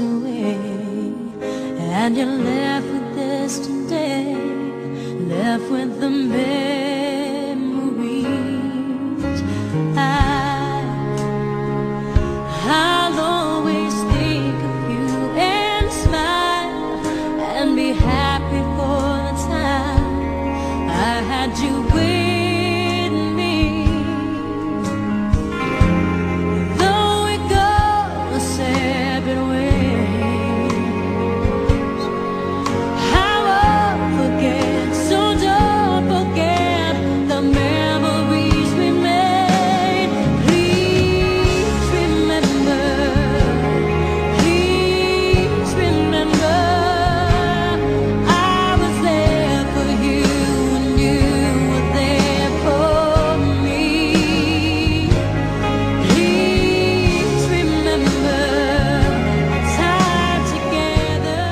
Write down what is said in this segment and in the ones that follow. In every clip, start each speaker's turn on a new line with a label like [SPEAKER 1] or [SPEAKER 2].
[SPEAKER 1] away, and you're left with this today, left with the memories. I'll always think of you and smile and be happy for the time I had you with me. Though we go separate ways, I won't forget, so don't forget the memories we made. Please remember, I was there for you and you were there for me. Please remember time together.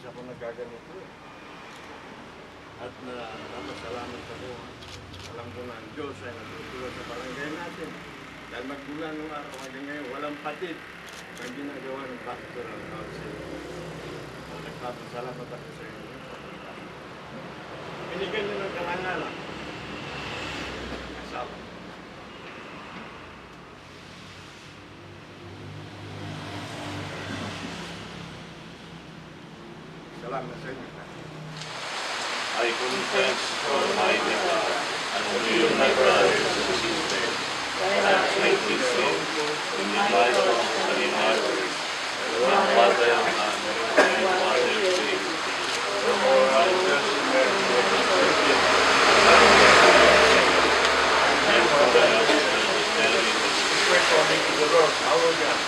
[SPEAKER 2] Ako nagaganito at napasalamat ako. Alam ko na ang Diyos ay natutulog sa barangay natin dahil magmula nung araw hanggang ngayon walang patid ang ginagawa ng pastoral council. At nagpapasalamat ako sa inyo. Binigyan nyo ng karangalan. Asawa. Salamat sa inyo.
[SPEAKER 3] I confess to Almighty God and to you, my brothers and sisters, that I have greatly sinned in the life and in my words, in mother and mother's sin. Therefore, I just mercy of the Spirit, and for the understanding of the
[SPEAKER 2] Pray for me to the Lord, our God.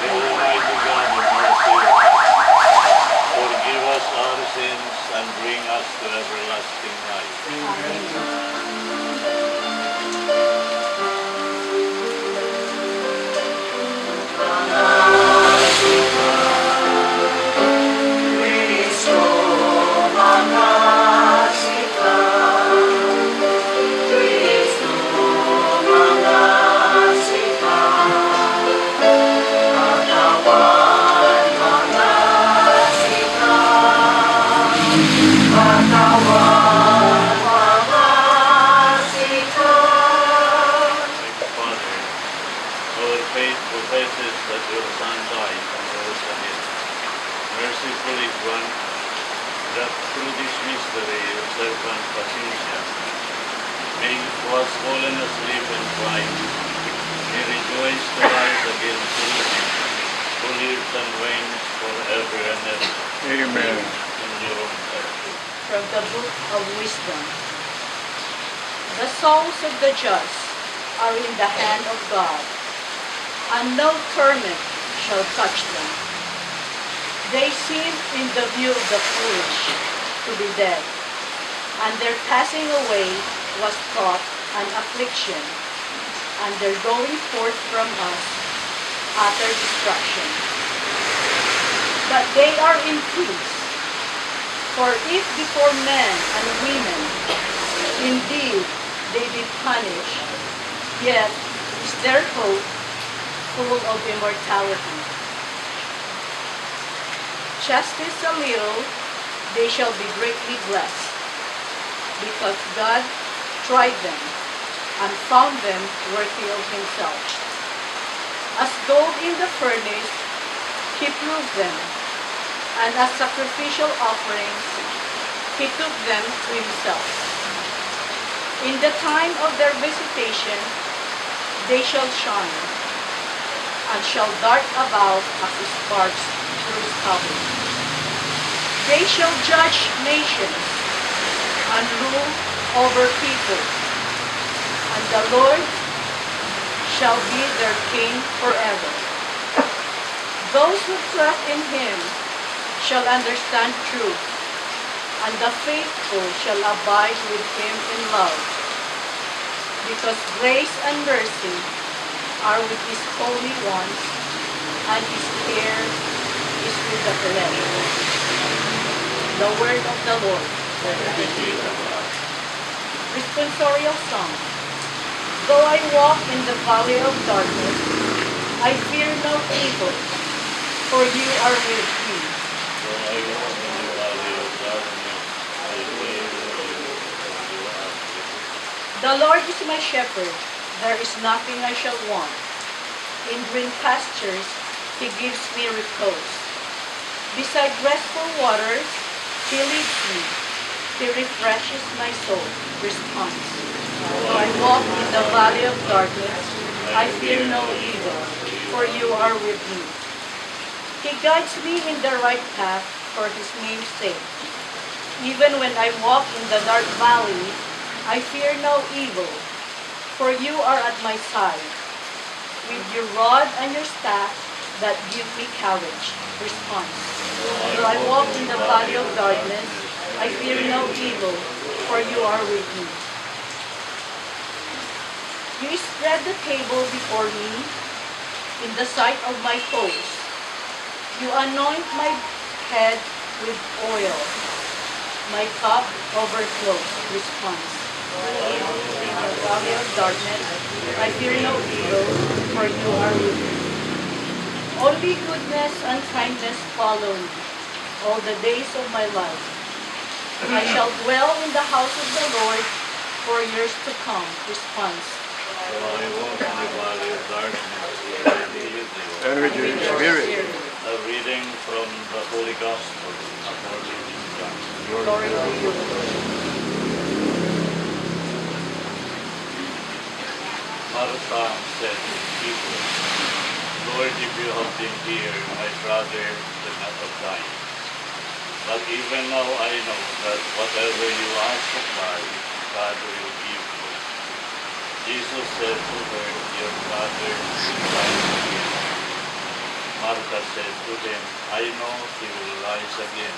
[SPEAKER 3] Almighty God of mercy, forgive us our bring us to everlasting life.
[SPEAKER 4] Amen.
[SPEAKER 3] My Father, our faith professes that your Son died and rose again. Mercifully grant that through this mystery your servant Patricia may, who has fallen asleep in Christ, may rejoice to rise again through him, who lives and reigns forever and ever.
[SPEAKER 2] Amen.
[SPEAKER 3] In your own earth.
[SPEAKER 4] From the Book of Wisdom. The souls of the just are in the hand of God, and no torment shall touch them. They seem in the view of the foolish to be dead, and their passing away was thought an affliction, and their going forth from us utter destruction. But they are in peace, for if before men and women indeed they be punished, yet is their hope full of immortality. Justice a little, they shall be greatly blessed, because God tried them and found them worthy of himself. As gold in the furnace, he proved them, and as sacrificial offerings, he took them to himself. In the time of their visitation, they shall shine, and shall dart about as sparks through stubble. They shall judge nations, and rule over people, and the Lord shall be their king forever. Those who trust in him shall understand truth, and the faithful shall abide with him in love, because grace and mercy are with his holy ones, and his care is with the elect. The word of the Lord. Responsorial Psalm. Though I walk in the valley of darkness, I fear no evil, for you are with me.
[SPEAKER 3] So I walk in the valley of darkness, I fear no evil, for you are with me.
[SPEAKER 4] The Lord is my shepherd, there is nothing I shall want. In green pastures, he gives me repose. Beside restful waters, he leads me. He refreshes my soul. Response. Though I walk in the valley of darkness, I fear no evil, for you are with me. He guides me in the right path for his name's sake. Even when I walk in the dark valley, I fear no evil, for you are at my side. With your rod and your staff that give me courage. Response. Though I walk in the valley of darkness, I fear no evil, for you are with me. You spread the table before me in the sight of my foes. You anoint my head with oil. My cup overflows. Response. In the valley of darkness, I fear no evil, for you are with me. Only goodness and kindness follow me all the days of my life. I shall dwell in the house of the Lord for years to come. Response.
[SPEAKER 3] So I walk in the valley of darkness, I be with you.
[SPEAKER 2] And with your spirit.
[SPEAKER 3] A reading from the Holy Gospel according to John.
[SPEAKER 4] Glory to you, Lord.
[SPEAKER 3] Martha said to Jesus, Lord, if you had been here, my brother would not have died. But even now I know that whatever you ask of God, God will give you. Jesus said to her, your brother will rise again. Martha said to him, I know he will rise again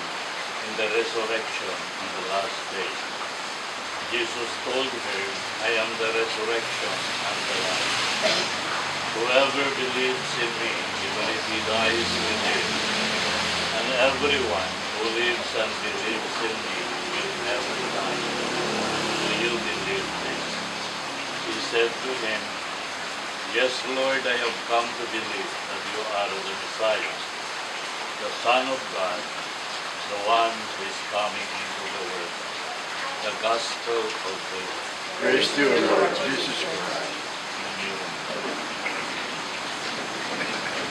[SPEAKER 3] in the resurrection on the last day. Jesus told her, I am the resurrection and the life. Whoever believes in me, even if he dies, will live. And everyone who lives and believes in me will never die. Do you believe this? She said to him, Yes, Lord, I have come to believe that you are the Messiah, the Son of God, the one who is coming into the world. The Gospel of the Lord.
[SPEAKER 2] Praise to you, Lord Jesus Christ.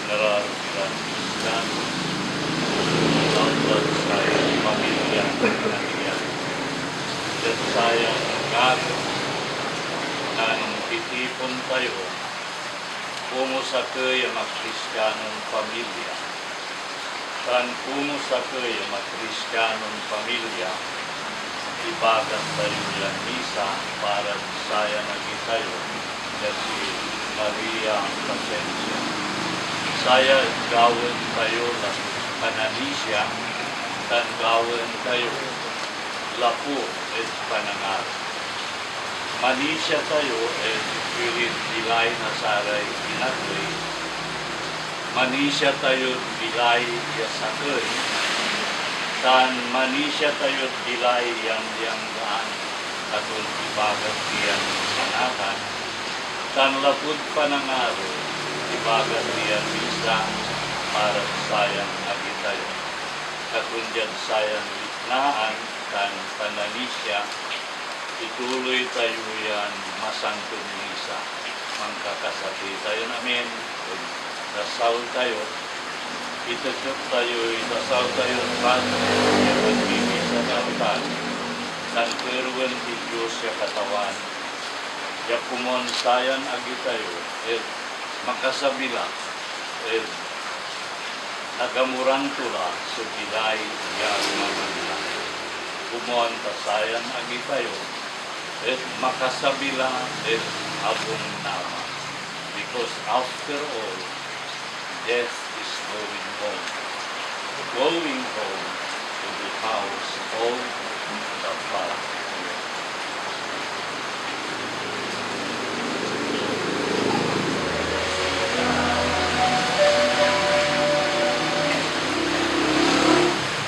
[SPEAKER 3] Nararamdaman Islam, Lord sayang pamilya ng iyan. At sayang ngaro na titipon tayo kumo sa kaya mag-Kristyanong pamilya. Kan kumo sa kaya mag-Kristyanong pamilya, ibagat tayo yan misa para saya nagi tayo kasi Maria ang pasensya. Saya gawin tayo ng pananisya dan gawin tayo lapu at panangar. Manisya tayo at pilit bilay na saray pinagay. Manisya tayo bilay yasakay. Dan manisya tayo bilay yang daan atol ibagat diyan manakan. Dan lapud panangaro ibagat diyan misa para sayang agi tayo. Kakundian sayang litnaan dan pananisya ituloy tayo yan masantong misa. Mangkakasati tayo namin, dasal tayo, itasap tayo, dasal tayo at pag-ibig sa kautan, dan keruan di Diyos ya katawan, ya kumon sayan agi tayo, makasabila, nagamurang tula sa bilay yang mamanda. Kumon tasayan agi tayo, makasabila abong nama. Because after all, death is going home. Going home to the house of the Father.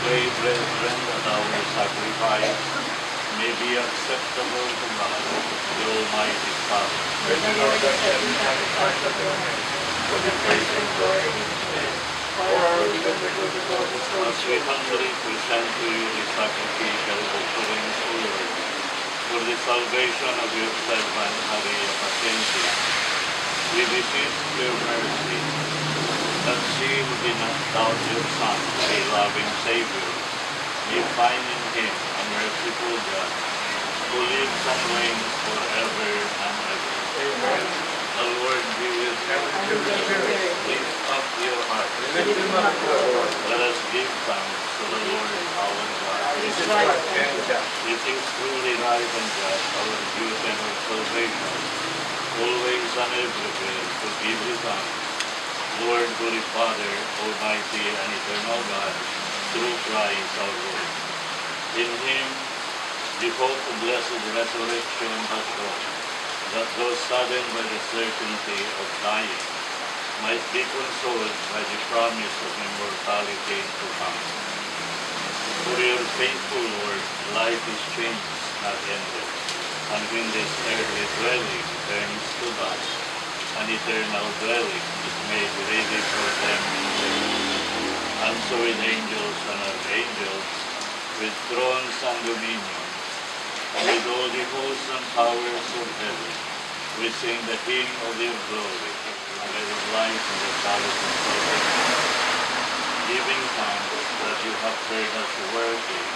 [SPEAKER 3] Pray, brethren, that our sacrifice may be acceptable to God, the Almighty Father.
[SPEAKER 2] Praise the Lord, accept the sacrifice of your hands, for the praise and glory of His name, for our good and the good of all the souls.
[SPEAKER 3] As we humbly present to you the sacrificial offerings, O Lord, for the salvation of your servant Maria Pacencia, we beseech your mercy, that she who did not doubt your Son, a loving Savior, may find in him a merciful God, who lives and reigns forever and ever.
[SPEAKER 2] Amen.
[SPEAKER 3] The Lord be with you.
[SPEAKER 2] And with your spirit.
[SPEAKER 3] Lift up your hearts.
[SPEAKER 2] Lift them up to the Lord.
[SPEAKER 3] Let us give thanks to the Lord our God.
[SPEAKER 2] This is right and just.
[SPEAKER 3] It is truly right and just, our duty and our salvation, always and everywhere to give you thanks. Lord, Holy Father, Almighty and Eternal God, through Christ our Lord. In Him, the hope of blessed resurrection has come, that those saddened by the certainty of dying might be consoled by the promise of immortality to come. For your faithful Lord, life is changed, not ended, and when this earthly dwelling turns to dust, an eternal dwelling is made ready for them in heaven. And so with angels and archangels, with thrones and dominions, and with all the hosts and powers of heaven, we sing the King of your glory, and let his life in the palace of salvation, giving thanks that you have heard us worthy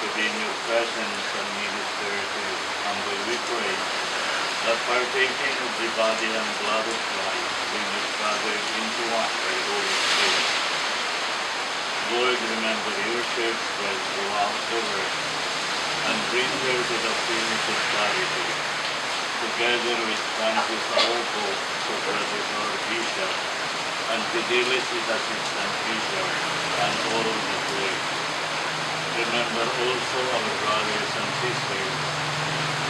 [SPEAKER 3] to be in your presence and minister to you. Humbly we pray that partaking of the body and blood of Christ, we may gather into one by the Holy Spirit. Lord, remember your church spread throughout the world, and bring her to the fullness of charity, together with Francis our Pope, Socrates our Bishop, and Fidelis his assistant bishop, and all the clergy. Remember also our brothers and sisters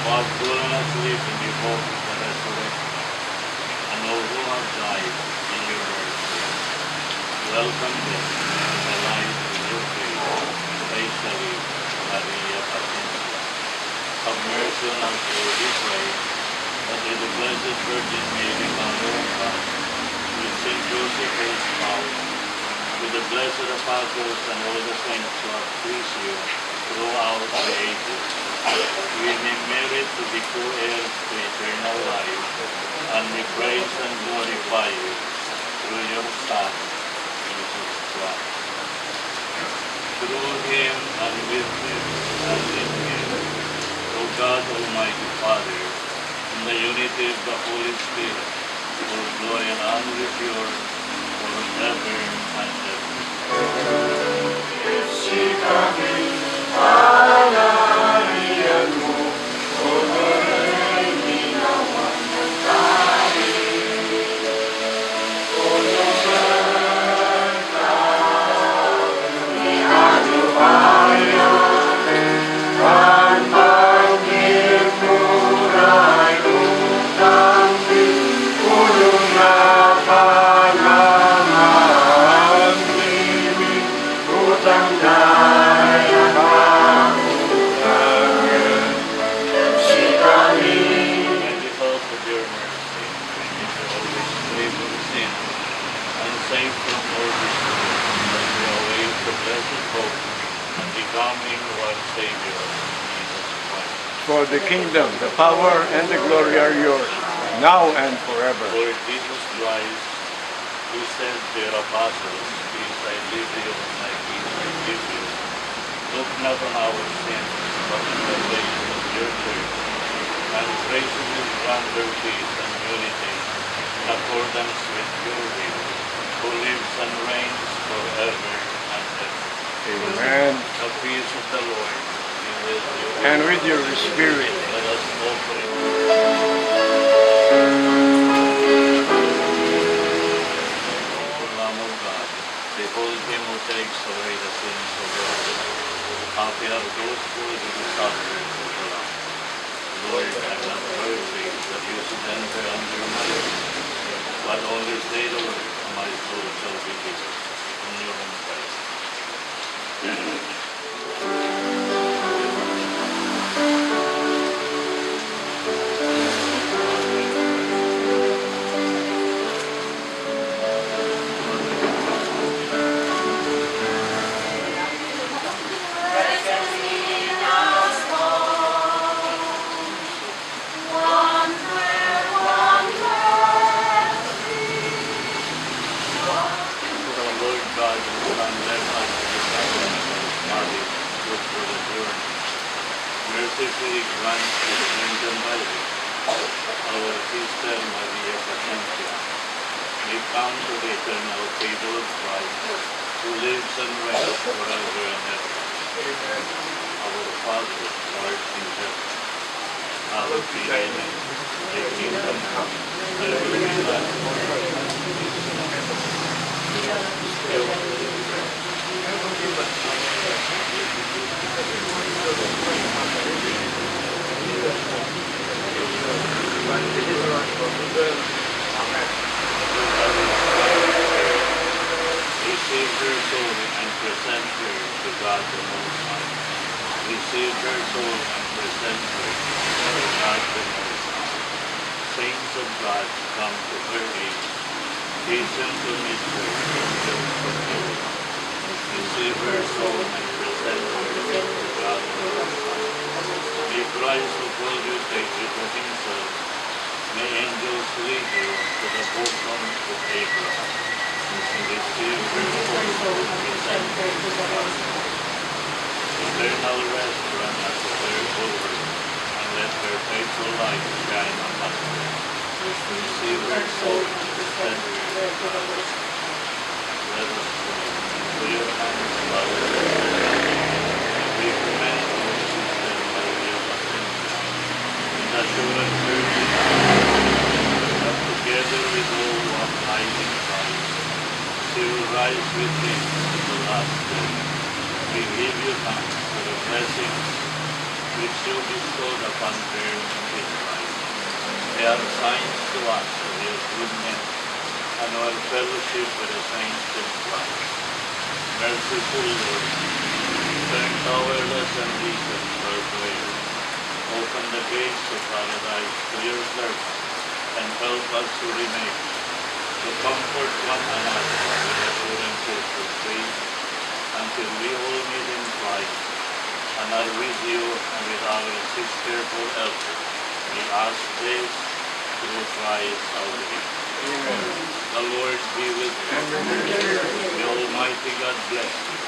[SPEAKER 3] who have fallen asleep in the hope of the resurrection, and all who have died in your mercy. Welcome them to the light of your faith, especially Maria Pacencia. Have mercy on us, Lord, we pray, that with the Blessed Virgin Mary, Mother of God, with Saint Joseph, her spouse, with the blessed apostles and all the saints who have pleased you throughout the ages, we may merit to be co-heirs to eternal life, and we praise and glorify you through your Son, Jesus Christ. Through him and with him and in him, O God, Almighty Father, in the unity of the Holy Spirit, all glory and honor is yours forever and ever. And because of your mercy, we may always free from sin and safe from all disease, that we await the blessed hope and the coming of our Savior, Jesus Christ.
[SPEAKER 2] For the kingdom, the power, and the glory are yours, now and forever.
[SPEAKER 3] Lord Jesus Christ, who said to your apostles, "Peace I leave you, my peace I give you," look not on our sins, but on the ways of your church, and graciously grant her peace and unity in accordance with your will, who lives and reigns forever and ever.
[SPEAKER 2] Amen.
[SPEAKER 3] The peace of the Lord be with you.
[SPEAKER 2] And with your spirit.
[SPEAKER 3] Let us offer it. O Lamb of God, behold him who takes away the sins of the world. Happy are those who will be the sufferings of the Lamb. Lord, I am not worthy that you should enter under my roof, but only say the word, and my soul shall be healed. In your own praise. Lord God, who Son led us to the sacrament of his body, good for the journey. Mercifully grant to the Virgin Mary, our sister Maria Pacencia, may come to the eternal table of Christ, who lives and reigns forever and ever. Our Father, who art in heaven, hallowed be thy name. Thy kingdom come, thy will be done on earth as it is in heaven. Receive her soul and present her to God the Most High. Receive her soul and present her to God the Most High. Saints of God, come to her aid. Hasten to meet her angels of heaven. Receive her soul and present her to God the Most High. May Christ who called you take you to himself. May angels lead you to the bosom of Abraham. Receive her soul and present her to God. Eternal rest grant unto her over, and let her faithful light shine upon her. Receive her soul and present her to God. Let us pray. To your hands, Father, and we commend our sister Maria Pacencia, in assurance her that together with all who have died in Christ, she will rise with him to the last day. We give you thanks which you bestowed upon them in Christ. They are signs to us of your goodness and our fellowship with the saints in Christ. Merciful Lord, turn powerless and reason our prayer. Open the gates of paradise to your servants and help us to remain, to comfort one another with assurances of faith until we all meet in Christ and are with you and with our sister forever. We ask this through Christ our King. The Lord be with you. The Almighty God bless you.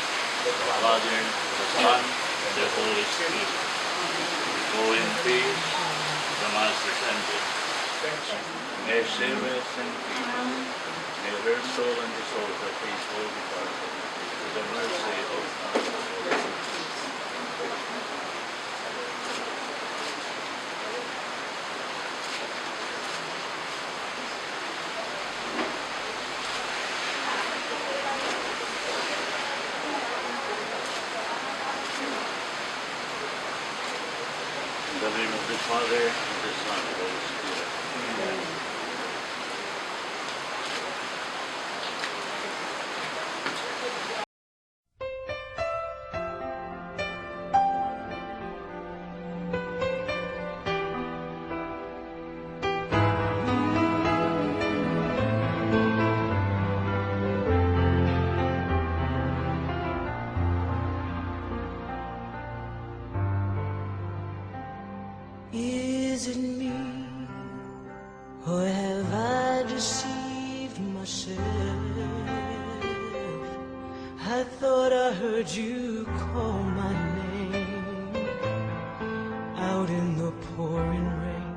[SPEAKER 3] The Father, the Son, and the Holy Spirit. Go in peace. The Mass is ended. May she rest in peace. May her soul and the souls of faithful departed to the mercy of God. In the name of the Father, and the Son, and the Holy Spirit. Amen.
[SPEAKER 1] Is it me, or have I deceived myself? I thought I heard you call my name out in the pouring rain.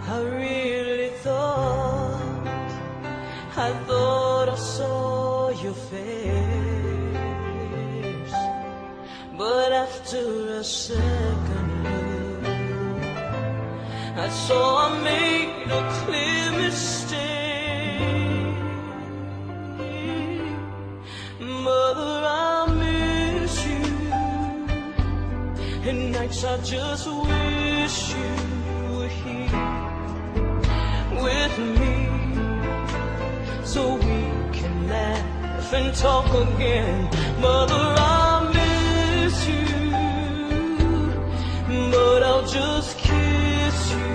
[SPEAKER 1] I really thought I saw your face, but after a second look, I saw I made a clear mistake. Mother, I miss you, and nights I just wish you were here with me, so we can laugh and talk again. Mother, I miss you, but I'll just kiss you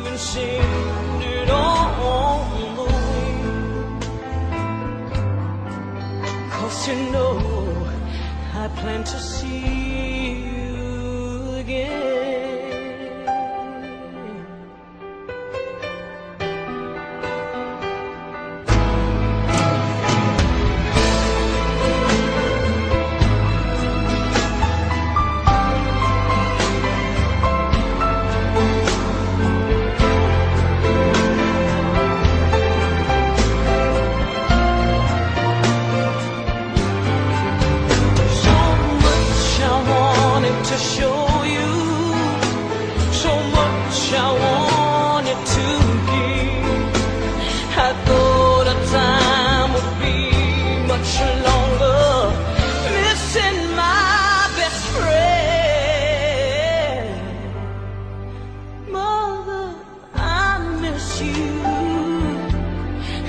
[SPEAKER 1] and sing it on the way. 'Cause you know I plan to see you again. To show you so much I wanted to give. I thought our time would be much longer, missing my best friend. Mother, I miss you,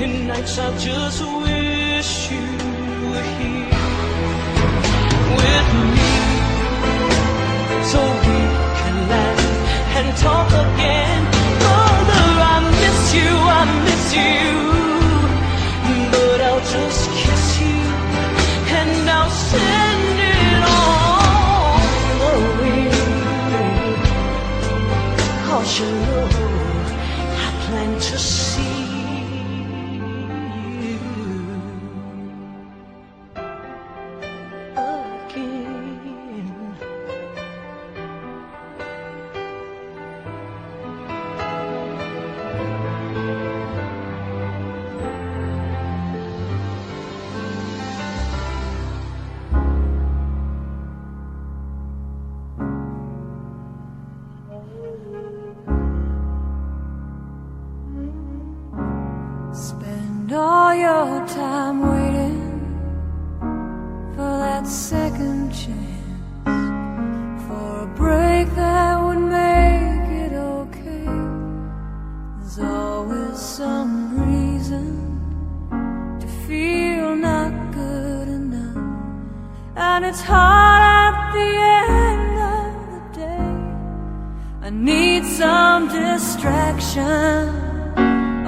[SPEAKER 1] and nights I just wish you were here with me, so we can laugh and talk again. Mother, I miss you, but I'll just kiss you and I'll send it on the way. 'Cause you know I plan to see you again. Spend all your time waiting for that second chance.
[SPEAKER 5] distraction,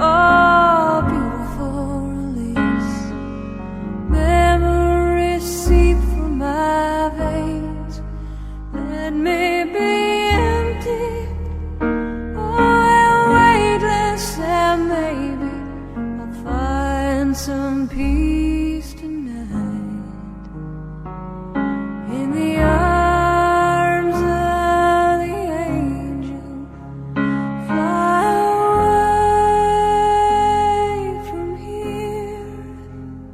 [SPEAKER 5] oh, beautiful release. Memories seep through my veins. Let me be empty, oh, weightless, and maybe I'll find some peace tonight in the arms of the angel. Fly away from here,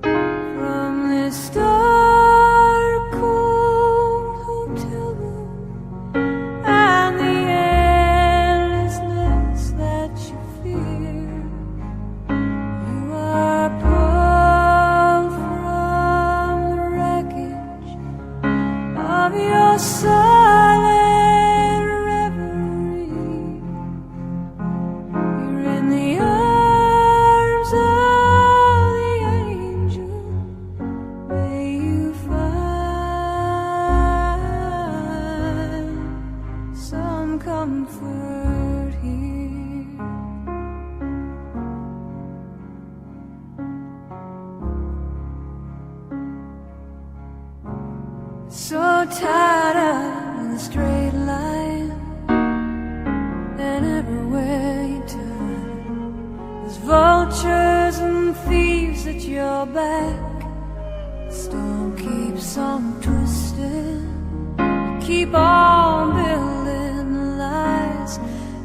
[SPEAKER 5] from this dark, cold hotel room, and the endlessness that you fear. You are pulled from the wreckage of your silent reverie. You're in the arms of the angel. May you find some comfort here. So tied up in a straight line, and everywhere you turn, there's vultures and thieves at your back. The storm keeps on twisting. You keep on building the lies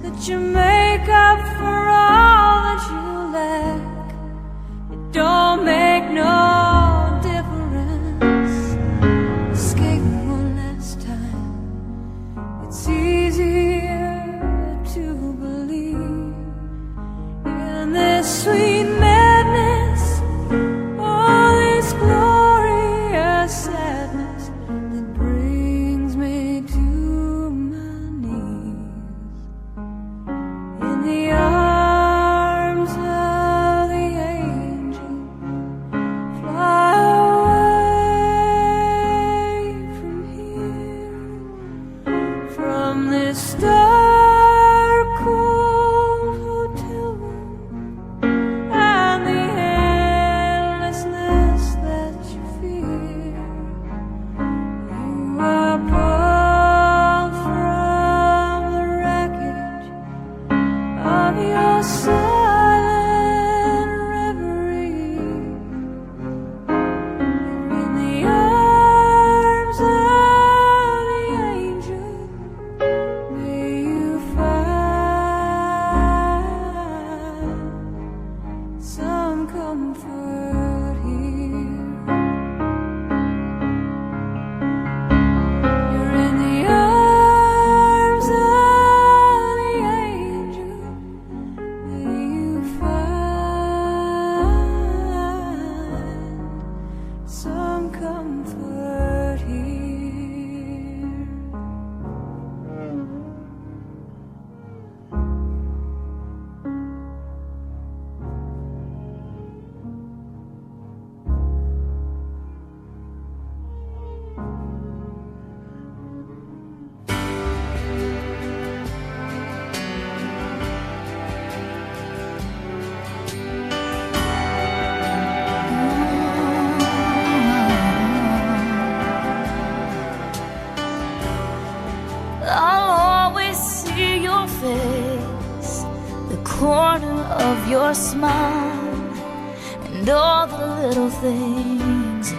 [SPEAKER 5] that you make up for all that you lack. It don't make no difference. Escape one last time. It's easier to believe in this sweet madness, all this glorious sadness that brings me to my knees in the arms of the angel. Fly away from here, from this dark, cold hotel room, and the endlessness that you fear. You are pulled from the wreckage of your silent reverie. In the arms of the angel, may you find some comfort here. You're in the arms of the angel. May you find some comfort here.
[SPEAKER 6] I'll always see your face, the corner of your smile, and all the little things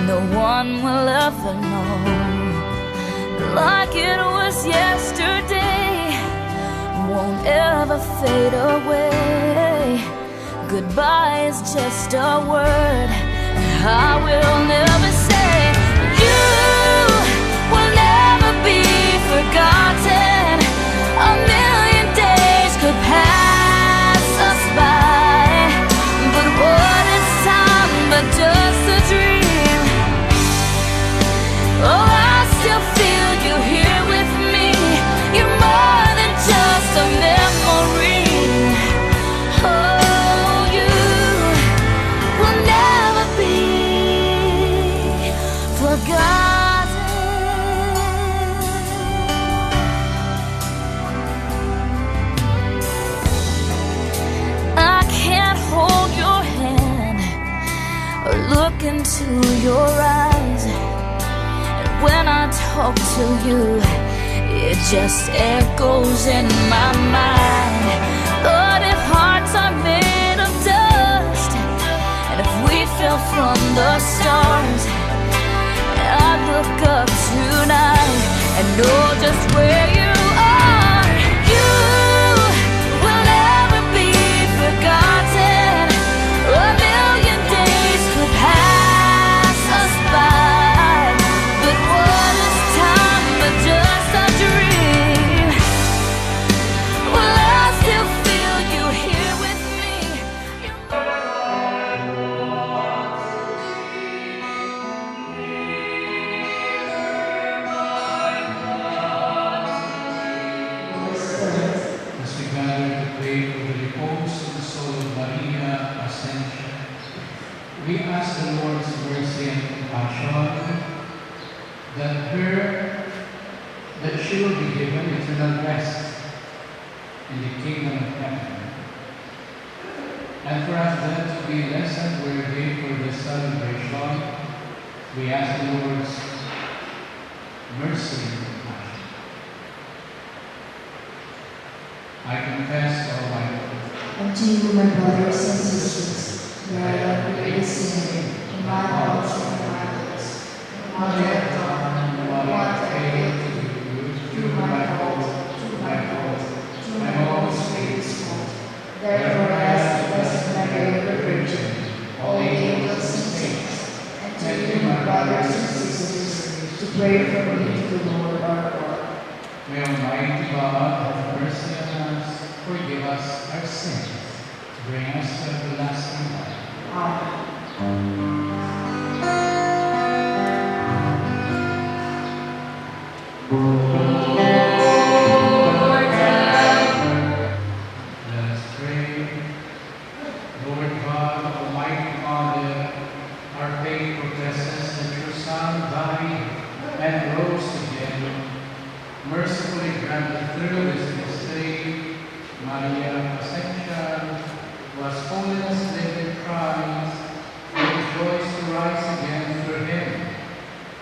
[SPEAKER 6] no one will ever know. Like it was yesterday, won't ever fade away. Goodbye is just a word I will never say. You will never be forgotten. A million days could pass us by, but what is time but just a dream? Oh, I still feel you here with me. You're more than just a memory. Oh, you will never be into your eyes, and when I talk to you, it just echoes in my mind. Lord, if hearts are made of dust, and if we fell from the stars, I look up tonight and know just where you are. You will never be forgotten. A million days could pass us by, but what is time but just a dream? Will I still feel you here with me?
[SPEAKER 7] As we gather to pray for the repose of the soul of Maria Ascension, we ask the Lord's mercy and compassion that she will be given eternal rest in the kingdom of heaven. And for us then to be less unworthy for this celebration, we ask the Lord's mercy and compassion. I confess all my faults.
[SPEAKER 8] Unto you, my brothers and sisters, that I am the greatest sinner in my thoughts and my words, in what I have done, and what I failed to do, through my fault, my most greatest fault. Therefore I ask the Blessed Mary, the Virgin, all the angels and saints, and to you, my brothers and sisters, to pray for me to the Lord our God.
[SPEAKER 7] May Almighty God have mercy on us, forgive us our sins, bring us to everlasting life.
[SPEAKER 8] Amen.
[SPEAKER 7] Let us pray. Lord God, Almighty Father, our faith professes that your Son died and rose again. Mercifully grant that through his mystery, Maria Ascension was holiness lived in Christ, and rejoiced to rise again through him,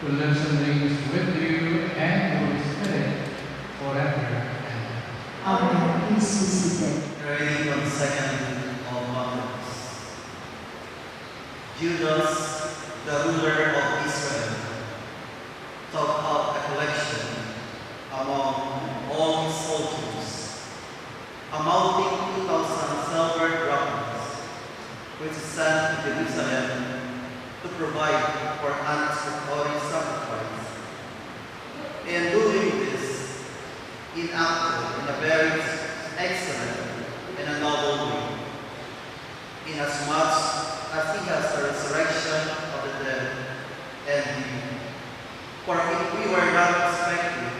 [SPEAKER 7] who lives and reigns with you and Holy Spirit forever and ever.
[SPEAKER 8] Amen. Please be seated.
[SPEAKER 9] Reading from 2nd of Chronicles. Judas, the ruler of Israel, took out a collection among all his soldiers, amounting 2,000 silver drachmas, which he sent to Jerusalem to provide for an expiatory sacrifice. In doing this, he acted in a very excellent and a noble way, inasmuch as he has the resurrection of the dead and living. For if we were not expecting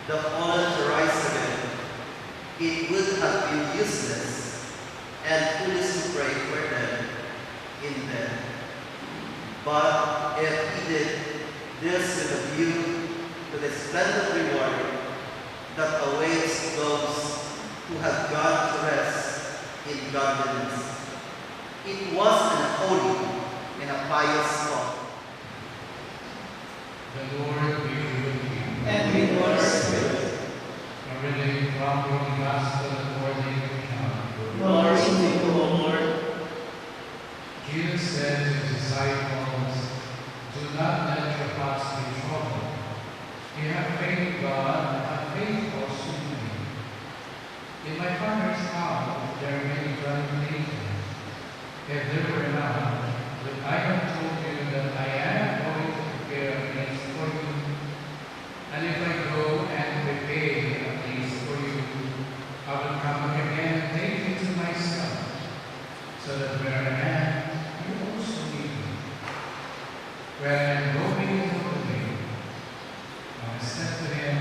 [SPEAKER 9] the fallen to rise again, it would have been useless and foolish to pray for them in death. But if he did this with a view to the splendid reward that awaits those who have gone to rest in godliness, it was an holy and a pious thought.
[SPEAKER 7] The Lord be with you.
[SPEAKER 1] And with your spirit.
[SPEAKER 7] A reading from the Gospel according to John.
[SPEAKER 1] Glory to you, O Lord.
[SPEAKER 7] Jesus said to his disciples, "Do not let your hearts be troubled. You have faith in God, have faith also in me. In my Father's house there are many dwelling places. If there were not, but I have told you that I am going to prepare a place for you. And if I go and prepare a place for you, I will come again and take you to myself, so that where I am, you also may be. Where I am going is the way." And I said to him,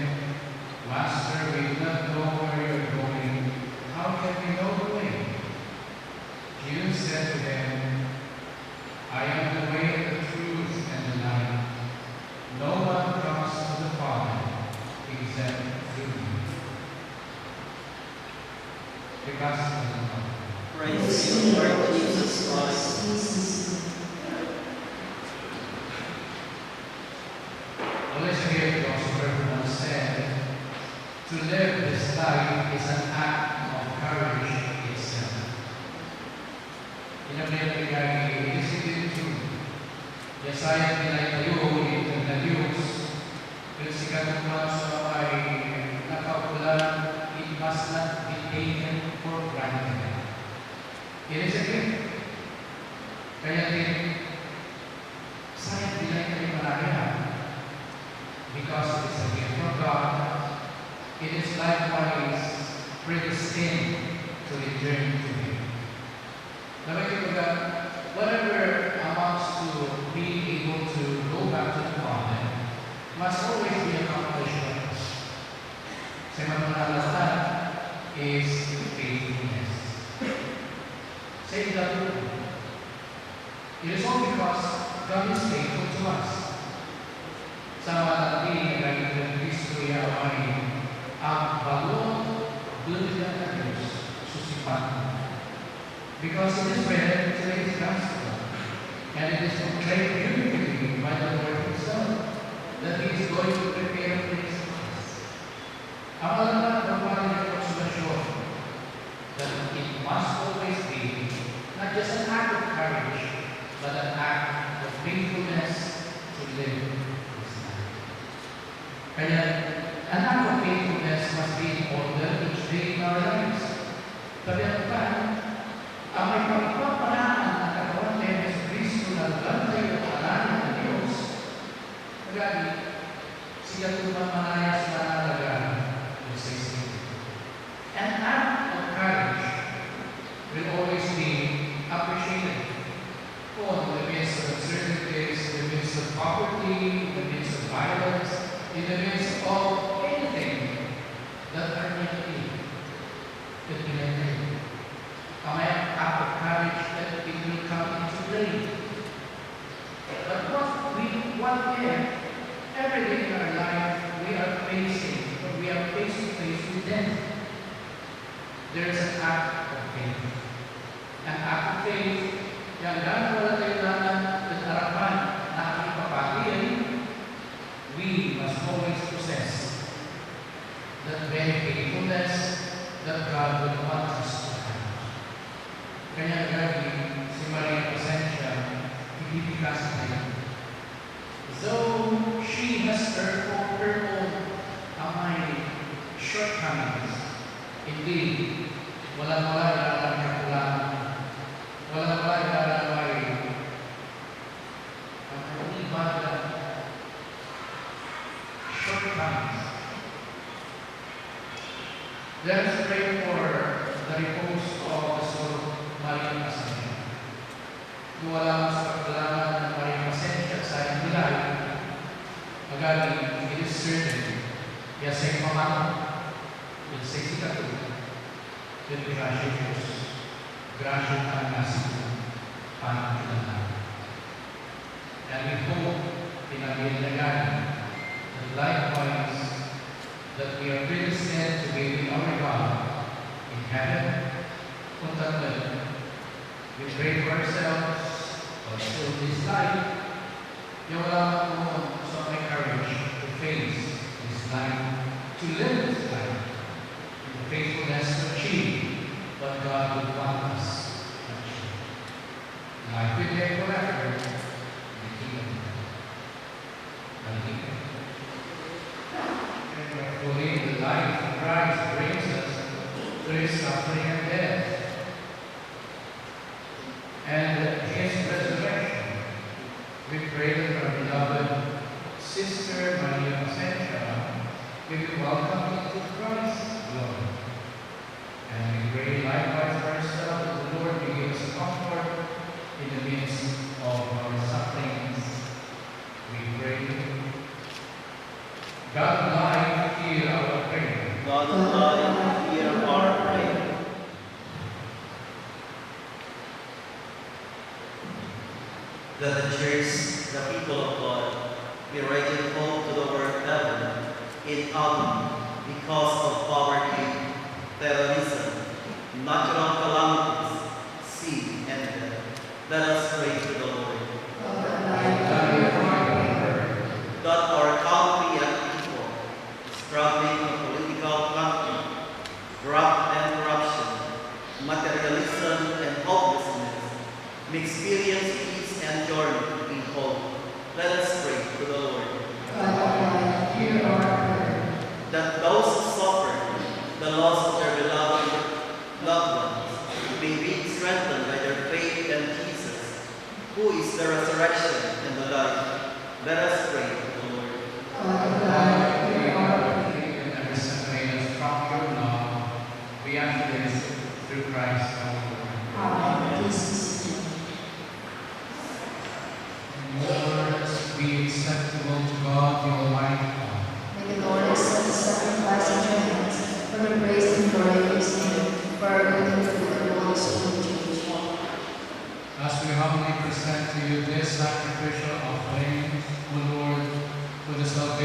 [SPEAKER 7] "Master, we do not know where you are going. How can we know the way?" Jesus said to him, "I am the way, the truth, and the life. No one comes to the Father except through me." The Gospel of the Lord.
[SPEAKER 1] Praise to you, Lord Jesus Christ.
[SPEAKER 8] Please be seated.
[SPEAKER 7] Always hear philosopher once said, to live this life is an act of courage itself. Inabilang lagi, isipin ito. Yesaya pinay tayo, ito na Diyos. Kung sikat naman sa ay nakaulan, it must not be taken for granted. It is a gift. Kaya din, sayang pinay tayo malayan. Because it is a gift from God, it is likewise predestined to return to Him. Whatever amounts to being able to go back to the Father must always be accomplished by us. Sa mapanalasan is faithfulness. Say that it is all because God is faithful to us. Sa matating na ng Kristo ay ang balon dulitan ng Diyos susipan. Because it is read to His gospel, and it is proclaimed beautifully by the Lord Himself that He is going to prepare a place for us. Ang alamat ng paling konsolasyon that it must always be not just an act of courage, but an act of faithfulness to live this life. Kaya, an act of faithfulness must be in order each day in our lives. Sabi ang ang may pagpapanaan ng katawan ni Jesus Cristo na gantay at alanin ng Diyos, magagi, siya tumang manayas na nalagaan ng sa An act of courage will always be appreciated in the midst of uncertainties, in the midst of poverty, in the midst of violence, in the midst of anything that are needed. Ang act of courage that it will come into play. But what if every day in our life we are facing, or we are face to face with death? There is an act of faith. An act of faith, yang dahil wala tayo naman at harapan na aking papatiyan, we must always possess that very faithfulness that God will want us to have. Kanya lagi si Maria Pasensya, ibibigas niya. Though she has her own shortcomings, indeed, walang-wala ilalang kakulangan, walang-wala ilalang ang ibadah shortcomings. Let us pray for the repose of the soul of Maria Pasensya. Kung wala mo sa pagkalaman ng Maria Pasensya sa iyong bilay, magaling, it is certain, kaya sa iyong pamamahan, kung sa iyong katulad, kung grasya Diyos, grasya ang nasa panagkilalan. And we hope, pinag-ilagalan, that likewise, that we are predestined to be with our God in heaven, we pray for ourselves, also this life, yung wala mo so may courage to face this life, to live this life, in the faithfulness to achieve what God would want us to achieve. Life with Him forever, in the kingdom. Hallelujah. The life of Christ brings us through His suffering and death, and His resurrection. We pray that our beloved Sister Maria Pasensya will be welcomed into Christ's glory. And we pray likewise for ourselves that the Lord will give us comfort in the midst of our sufferings. We pray. God life, hear our prayer.
[SPEAKER 9] God life, hear our prayer. That the church, the people of God, be ready to hope to the world of heaven in agony because of poverty, terrorism, natural calamities, sea, and death. Let us pray to the Lord. That our country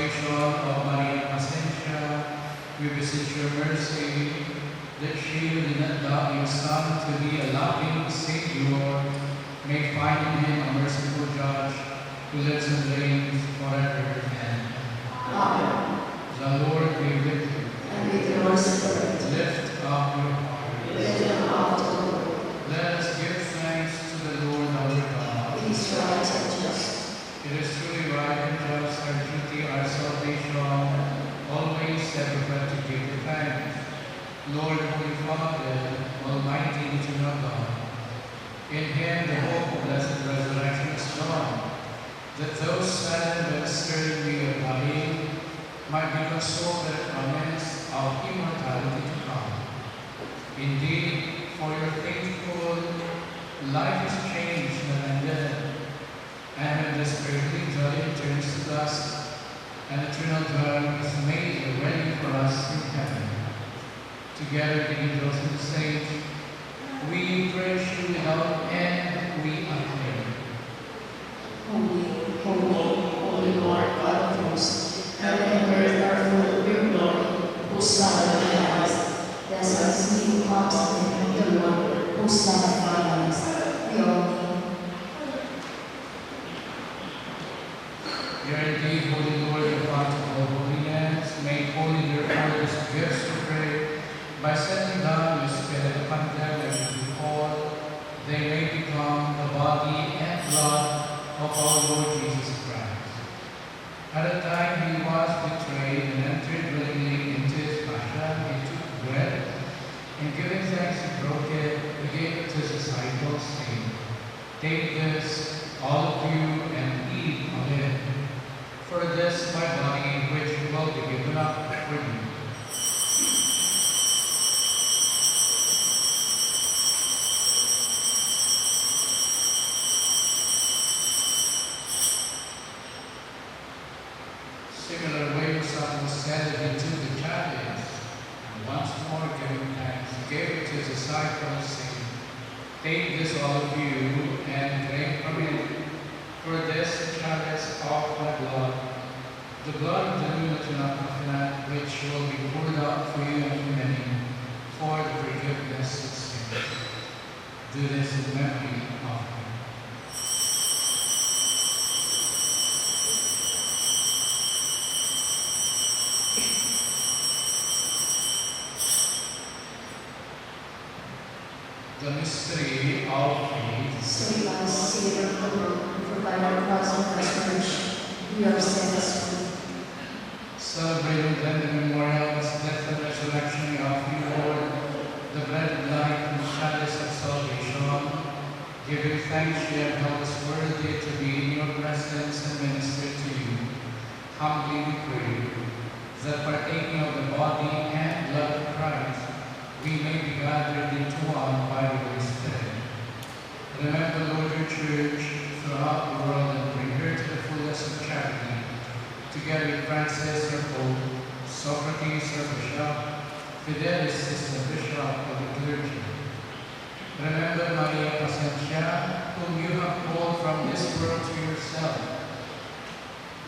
[SPEAKER 7] salvation of Maria Pacencia, we beseech your mercy, that she who did not love your Son to be a loving Savior, may find in him a merciful judge, who lives and reigns forever and ever.
[SPEAKER 8] Amen.
[SPEAKER 7] The Lord be with you.
[SPEAKER 8] And with your spirit.
[SPEAKER 7] Lift up your hearts.
[SPEAKER 8] Lift them up to the Lord.
[SPEAKER 7] Let us give thanks to the Lord our God.
[SPEAKER 8] It is right and just.
[SPEAKER 7] It is truly right and just, our duty, our salvation, always ever to give you thanks. Lord, Holy Father, Almighty Eternal God, in him the hope of blessed resurrection is drawn, that those saddened by the stirring wheel of body might be consoled by the promise of immortality to come. Indeed, for your faithful, life is changed and death, and when this earthly joy turns to dust, and eternal dwelling is made ready for us in heaven. Together with the angels and the saints, we praise you without end, we acclaim.
[SPEAKER 8] Holy, holy, holy Lord, God of hosts, heaven and earth are full of your glory. Hosanna in the highest. Blessed is he who comes in the name of the Lord. Hosanna in the highest. We all kneel.
[SPEAKER 7] You are indeed, holy Lord, the fount of all holiness. Make holy your earliest gifts, we pray, by sending down your Spirit upon them as you call, they may become the body and blood of our Lord Jesus Christ. At the time he was betrayed and entered willingly into his passion, he took bread, and giving thanks, he broke it, he gave it to his disciples, saying, "Take this, all of you, and eat of it. For this my body, which will be given up for you." Similar way, Son was set into the chalice, and once more giving thanks, he gave it to his disciples, saying, "Take this, all of you, and drink from it. For this chalice of my blood, the blood of the new and eternal covenant, which will be poured out for you and for many, for the forgiveness of sins. Do this in memory of me." The mystery of faith.
[SPEAKER 8] Save us, Savior of the world, for by our cross and resurrection, you have set us free.
[SPEAKER 7] Celebrating then the memorial of his death and resurrection, we offer you, Lord, the bread of life and the chalice of salvation. Giving thanks, you have held us worthy to be in your presence and minister to you. Humbly we pray that partaking of the body and blood of Christ, we may be gathered into one by the Holy Spirit. Remember, Lord, your church throughout the world and bring her to the fullness of charity, together with Francis, our Pope, Socrates, our Bishop, Fidelis, the Bishop of the clergy. Remember Maria Pacencia, whom you have called from this world to yourself.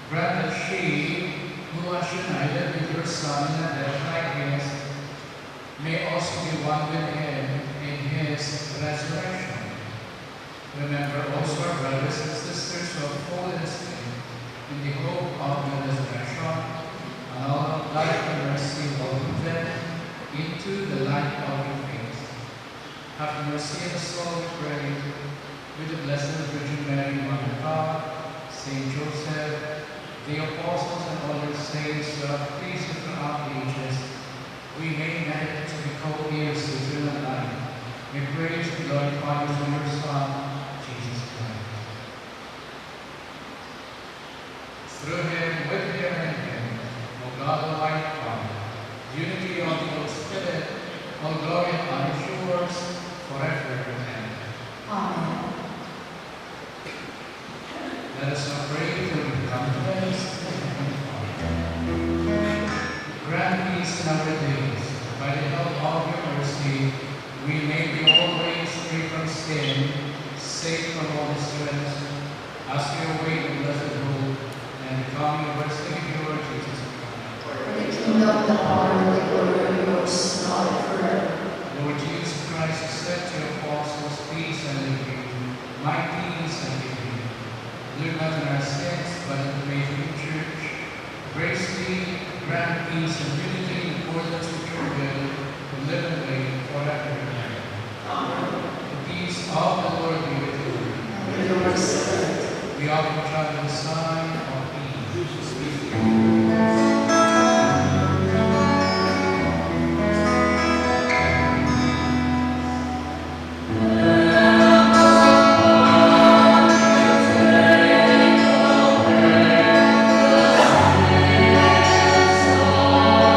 [SPEAKER 7] Grant that she, who was united with your Son in a death like his, may also be one with him in his resurrection. Remember also our brothers and sisters who have fallen asleep in the hope of the resurrection, and all of life and mercy welcome them into the light of your face. Have mercy on us all, we pray, with the Blessed Virgin Mary, Mother of God, Saint Joseph, the apostles and all your saints who have pleased you throughout the ages, we may merit to be co-heirs to eternal life. We praise and glorify you through your Son, Jesus Christ. Through him, with him, and in him, O God, Almighty Father, unity of the Holy Spirit, all glory and honor is yours forever and ever.
[SPEAKER 8] Amen.
[SPEAKER 7] Let us now pray till we come to this. Grant peace in our days. By the help of your mercy, we may be always free from sin, safe from all distress, as we await the blessed hope and the coming of our Savior Jesus Christ.
[SPEAKER 8] For the kingdom, the power, and the glory are yours, now and forever.
[SPEAKER 7] Lord Jesus Christ, who said to your apostles, peace I leave you, my peace I give you. Look not on our sins, but on the faithful church. Graciously grant peace and unity in accordance with your will, who live and reign forever and ever.
[SPEAKER 8] Amen.
[SPEAKER 7] The peace of the Lord be with you.
[SPEAKER 8] And with your spirit.
[SPEAKER 7] We offer each other the sign of peace.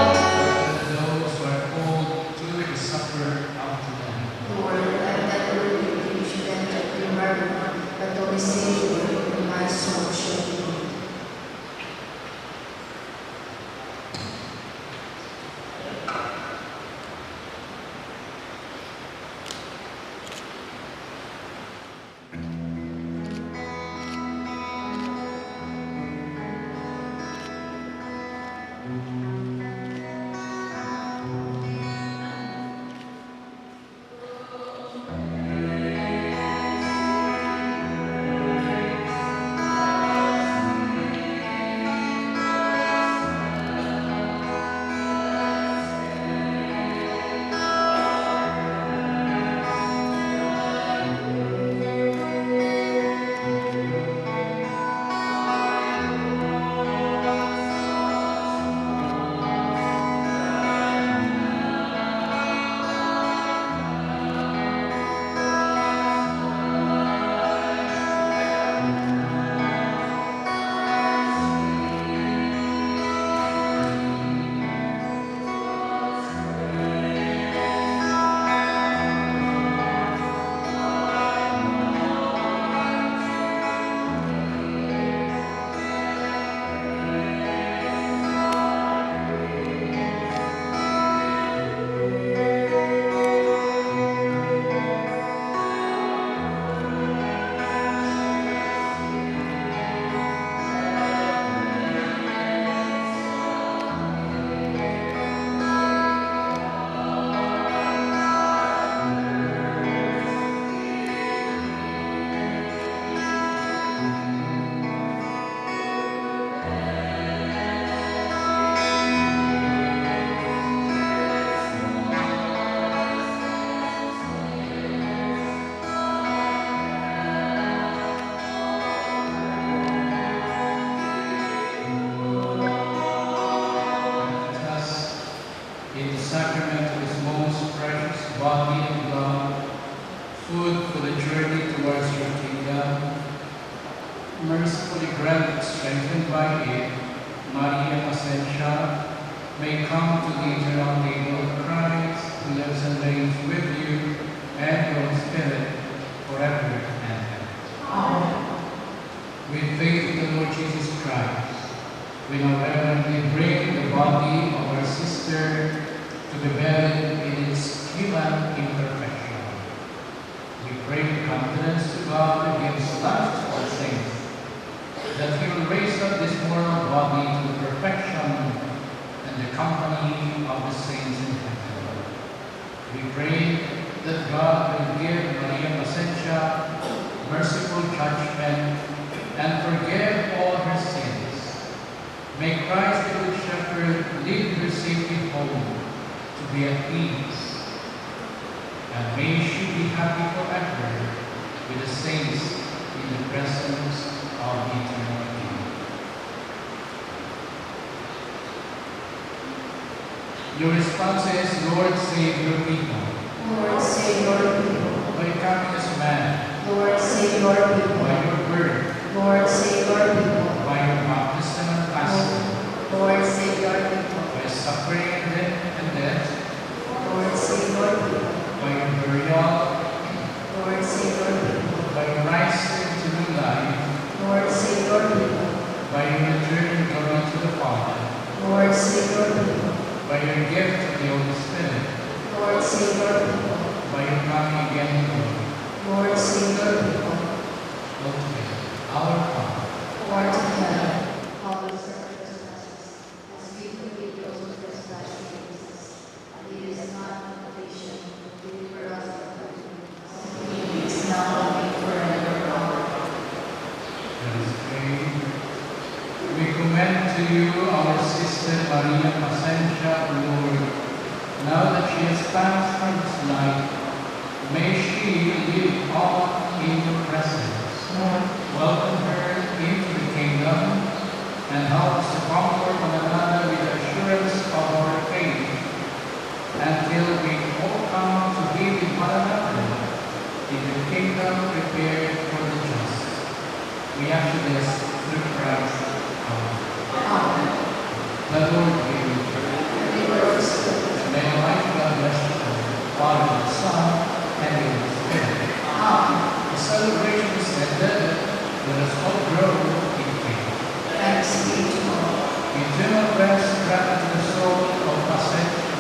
[SPEAKER 7] Those who are called to the supper unto them.
[SPEAKER 8] Lord, I am not worthy that you should enter your murder, but only say the word, and my soul shall be healed. In the sacrament of his most precious body and blood, food for the journey towards your kingdom, mercifully grant, strengthened by it, Maria Ascensia may come to the eternal table of Christ, who lives and reigns with you and your Spirit forever and ever. Amen.
[SPEAKER 7] With faith in the Lord Jesus Christ, we now reverently bring the body of our sister to be buried in its human imperfection. We pray in confidence to God who gives life to our saints, that He will raise up this mortal body to perfection and the company of the saints in heaven. We pray that God will give Maria Ascensia merciful judgment and forgive all her sins. May Christ the Good Shepherd lead her safely home to be at peace, and may she be happy forever with the saints in the presence of the eternal King. Your response is, Lord, save your people.
[SPEAKER 8] Lord, save your people.
[SPEAKER 7] By coming as man,
[SPEAKER 8] Lord, save your people.
[SPEAKER 7] by your birth,
[SPEAKER 8] Lord, save your people.
[SPEAKER 7] by your baptism and passion,
[SPEAKER 8] Lord, save your people.
[SPEAKER 7] by suffering and death,
[SPEAKER 8] Lord, save your people.
[SPEAKER 7] by your burial,
[SPEAKER 8] Lord, save your people.
[SPEAKER 7] by your rising to new life,
[SPEAKER 8] Lord, save your people.
[SPEAKER 7] by your return in glory to the Father,
[SPEAKER 8] Lord, save your people.
[SPEAKER 7] by your gift of the Holy Spirit,
[SPEAKER 8] Lord, save your people.
[SPEAKER 7] by your coming again in glory.
[SPEAKER 8] Lord, save your people.
[SPEAKER 7] Go together. Our Father,
[SPEAKER 8] Who art in heaven,
[SPEAKER 7] stands from his light, may she live on in your presence. Welcome her into the kingdom, and help us to comfort one another with the assurance of our faith, until we all come to be with one another in the kingdom prepared for the just. We ask this through Christ. Amen. The Lord be with you. And may Almighty God bless you all, Father, and Son, and the Holy Spirit. The celebration is ended. Let us all grow in faith.
[SPEAKER 8] Thanks be to God.
[SPEAKER 7] Eternal rest granted to the soul of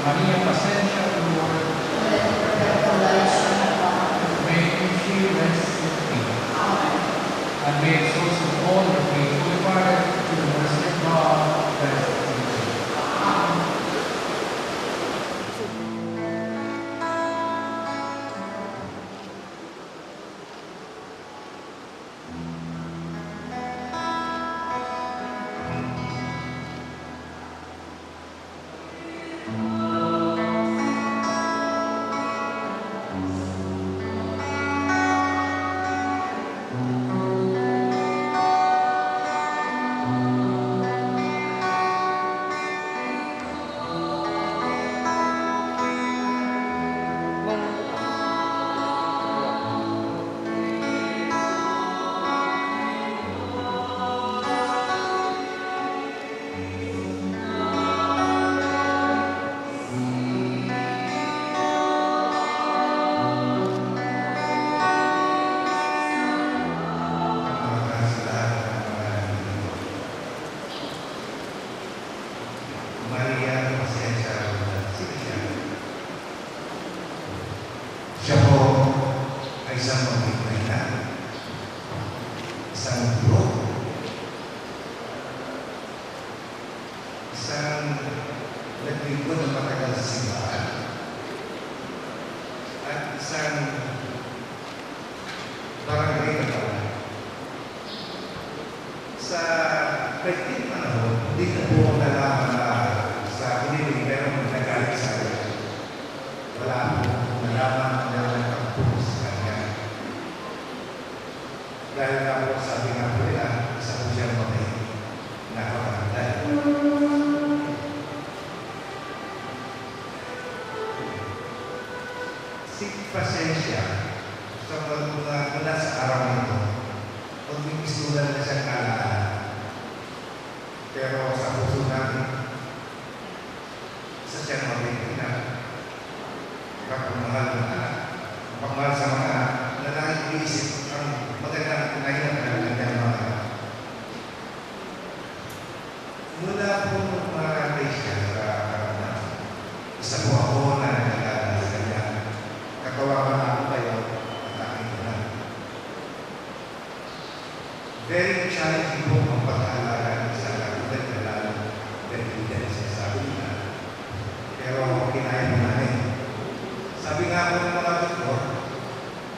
[SPEAKER 7] Maria Pacencia, the Lord.
[SPEAKER 8] Let the perpetual light shine upon her.
[SPEAKER 7] May she rest in peace.
[SPEAKER 8] Amen.
[SPEAKER 7] And may the souls of all your faithful departed to the mercy of God rest in peace.
[SPEAKER 8] Amen.
[SPEAKER 10] Maria Pacencia, sino siya? Siya po ay isang pamilya, isang guro, isang naglingkod ng matagal sa simbahan, at isang barangay na tao. Sa kahit panahon, hindi na po ako nalaman na sa kunilig meron nagalit sa akin. Wala po nalaman na nagpapos sa kanya. Dahil nga po sabi nga po nila, isa po siyang matay na kapatay. Si Pacencia, sa mula sa araw nito, magbibistulan na siyang alaala. Pero sa puso namin, isa siyang mabibigyan na kapamahal ng anak. Kapamahal sa mga na nag-iisip ang magandang kinahilan ng kanyang mga anak. Mula po nung maratay siya sa karanasan, isa po ako na nagkakala sa kanya. Katawagan ako kayo at aking anak. Very challenging po ang pag-aalaga ng isang katulad na lalo dahil sa sabi niya. Pero kinaya mo namin. Sabi nga po ng mga doktor,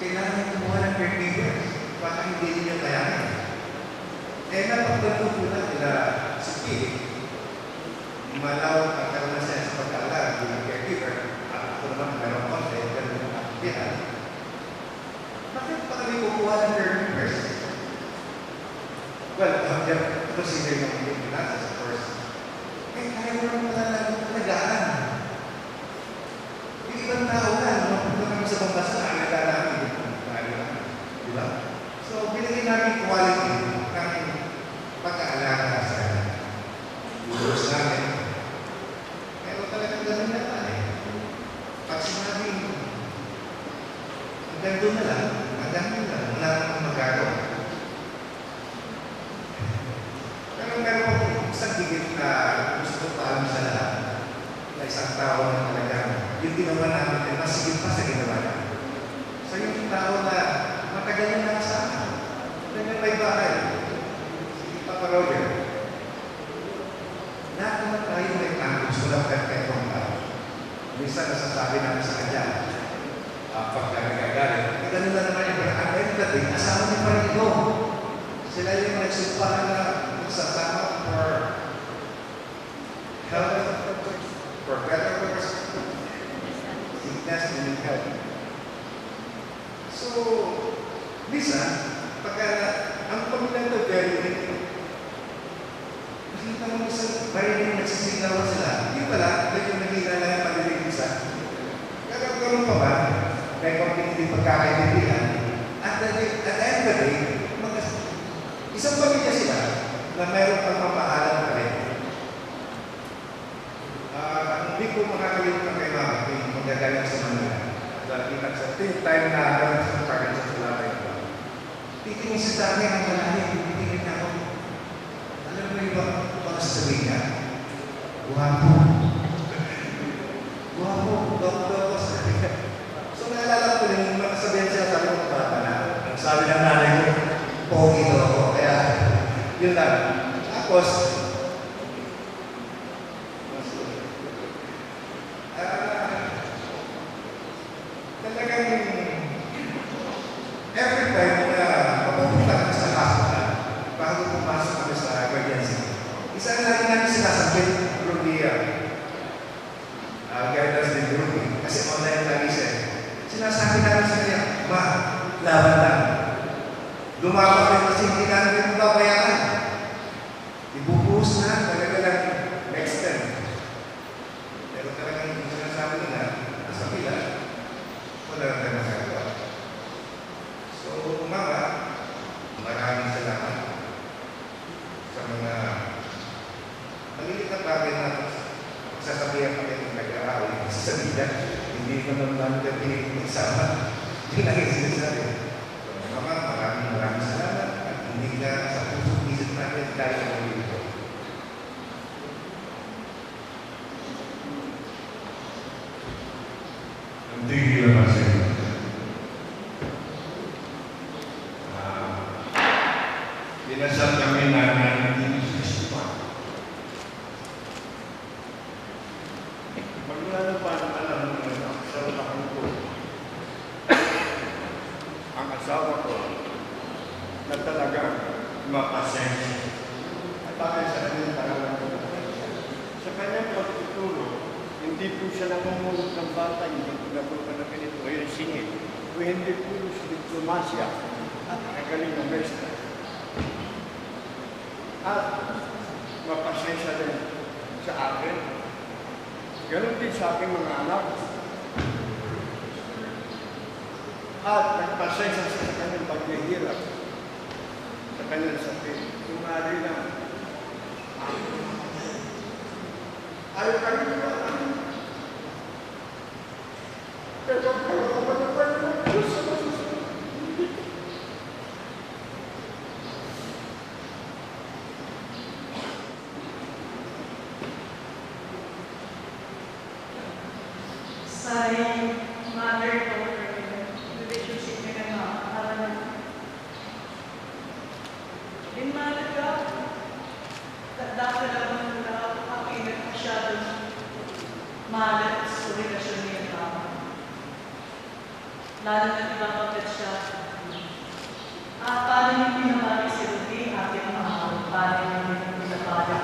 [SPEAKER 10] kailangan kumuha ng caregivers. Baka hindi ninyo kayanin. Napagdalo po na nila si Pete. Malaw ang karanasan sa pag-aalaga bilang caregiver. At ako naman meron konti, pero nakakitihan. Bakit pa kami kukuha ng caregivers? Well, consider yung finances, of course. Kaya mo naman nalagaan. Yung ibang tao na, mapunta kami sa pambasa, nalagaan namin. Di ba? So, binigyan namin quality ng pag-aalaga sa viewers namin. Pero talagang gano'n na tayo. Pag sinabing, hanggang doon na lang, wala namang magagawa. Pero meron po isang higit na gusto ko paalam sa lahat na isang tao na talagang yung ginawa namin ay mas higit pa sa ginawa namin. So yung tao na matagal na nakasama, na may bahay, si Papa Roger, lahat naman tayo may tanong, gusto lang perfectong tao. Minsan nasasabi namin sa kanya, pagka nagagalit, ganun na naman yung parang ang dating, asawa niya pa rin ito. Sila yung nagsumpahan na magsasama for health, for better course. Si nasa ulihan. So, minsan, pagka ang pamilyang to very intimate, nakita mo minsan, marinig nagsisigawan sila. Hindi pala, medyo nakita na yung panilig isa. Kagagawin pa ba, may konting pagkakaintindihan, at the end of the day, isang pamilya sila na mayroon pang mamaalam pa rin. Hindi ko makakalimutan kay Mama kung magagaling sa Manila. Dahil kita sa time na hanggang sa target sa Sulaway ko. Titingin sa dami ang malalim, titingin niya ako. Alam mo yung bang sasabihin niya? Guwapo. Guwapo, guwapo, sabi niya. So naalala ko rin, makasabihan siya sabi ng bata na. Ang sabi ng nanay ko, pogi daw ako. Kaya, yun lang. Tapos, talagang every time na mapupunta kami sa hospital, bago pumasok kami sa emergency, isa na lagi namin sinasakit through the guidance din Ruby. Kasi online lagi siya. Sinasabi namin sa kanya, Ma, laban lang. Lumaban kayo kasi hindi namin babayaran. Ibubuhos na, talaga lang next time. Pero talagang yung sinasabi nila, nasa pila, wala na tayo magagawa. So, Mama, maraming salamat sa mga maliit na bagay na magsasabihan kami ng nag-aaral. Sasabihan, hindi naman namin kami magsama. Hindi na yung sinasabi. So, Mama, maraming salamat at hindi ka sa puso-isip natin dahil sa mga ito.
[SPEAKER 7] Tigil naman sa inyo. Dinasal kami na hindi sa Ispan.
[SPEAKER 2] Magmula pa ang alam mo na sa utakon ko, ang asawa ko na talagang mapasensya. At bakit sa kanyang talagang sa kanyang pagtuturo, hindi po siya namumulot ng bata, hindi po nabulot na ganito o yung singit. O hindi po sa diplomasya at nagaling ng mestra. At mapasensya rin sa akin. Ganon din sa aking mga anak. At nagpasensya sa kanyang paghihirap, sa kanyang sakit. Tumari lang. Ayaw kami naman. Pero kung ano ng Diyos sa masusunod.
[SPEAKER 4] Sa mother-daughter relationship nila na parang din malaga dapat naman na ang ingat masyadong malat sa relasyon niya na lalo na pinapagkat siya paano niyo pinamali si Rudy aking mga paano niyo pinabali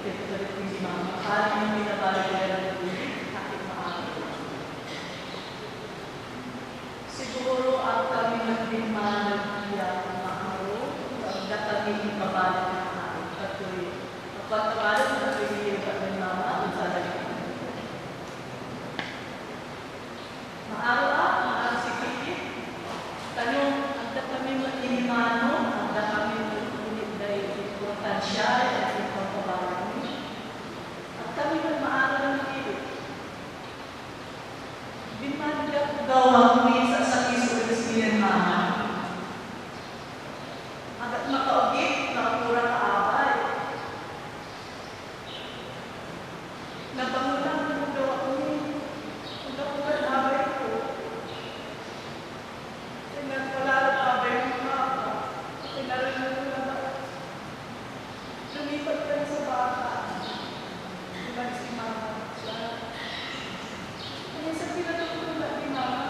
[SPEAKER 4] hindi mga paano niyo pinabali siguro ang kami nagdimanag niya maaro na kami ipabalik na aking patuloy. Pagkatawalan na pwede kami mama ang sarili. Maaro si Kiki. Tanong, ang kami mag-inimano, ang kami mag-unit dahil importansya at ipagpabalan. Ang kami mag-maaro ng Kiki. Binmandag daw ang misa sa iso-iso niya mama. Agad makaugit, nakapura kaabay. Nabangunan mo daw ako niya. Ang kapura abay ko. Nagpalaro abay ng mama. Pinaralan mo na ba? Lumipat ka na sa bata. Ibang si mama siya. Kaya sa pinatutulog ni mama,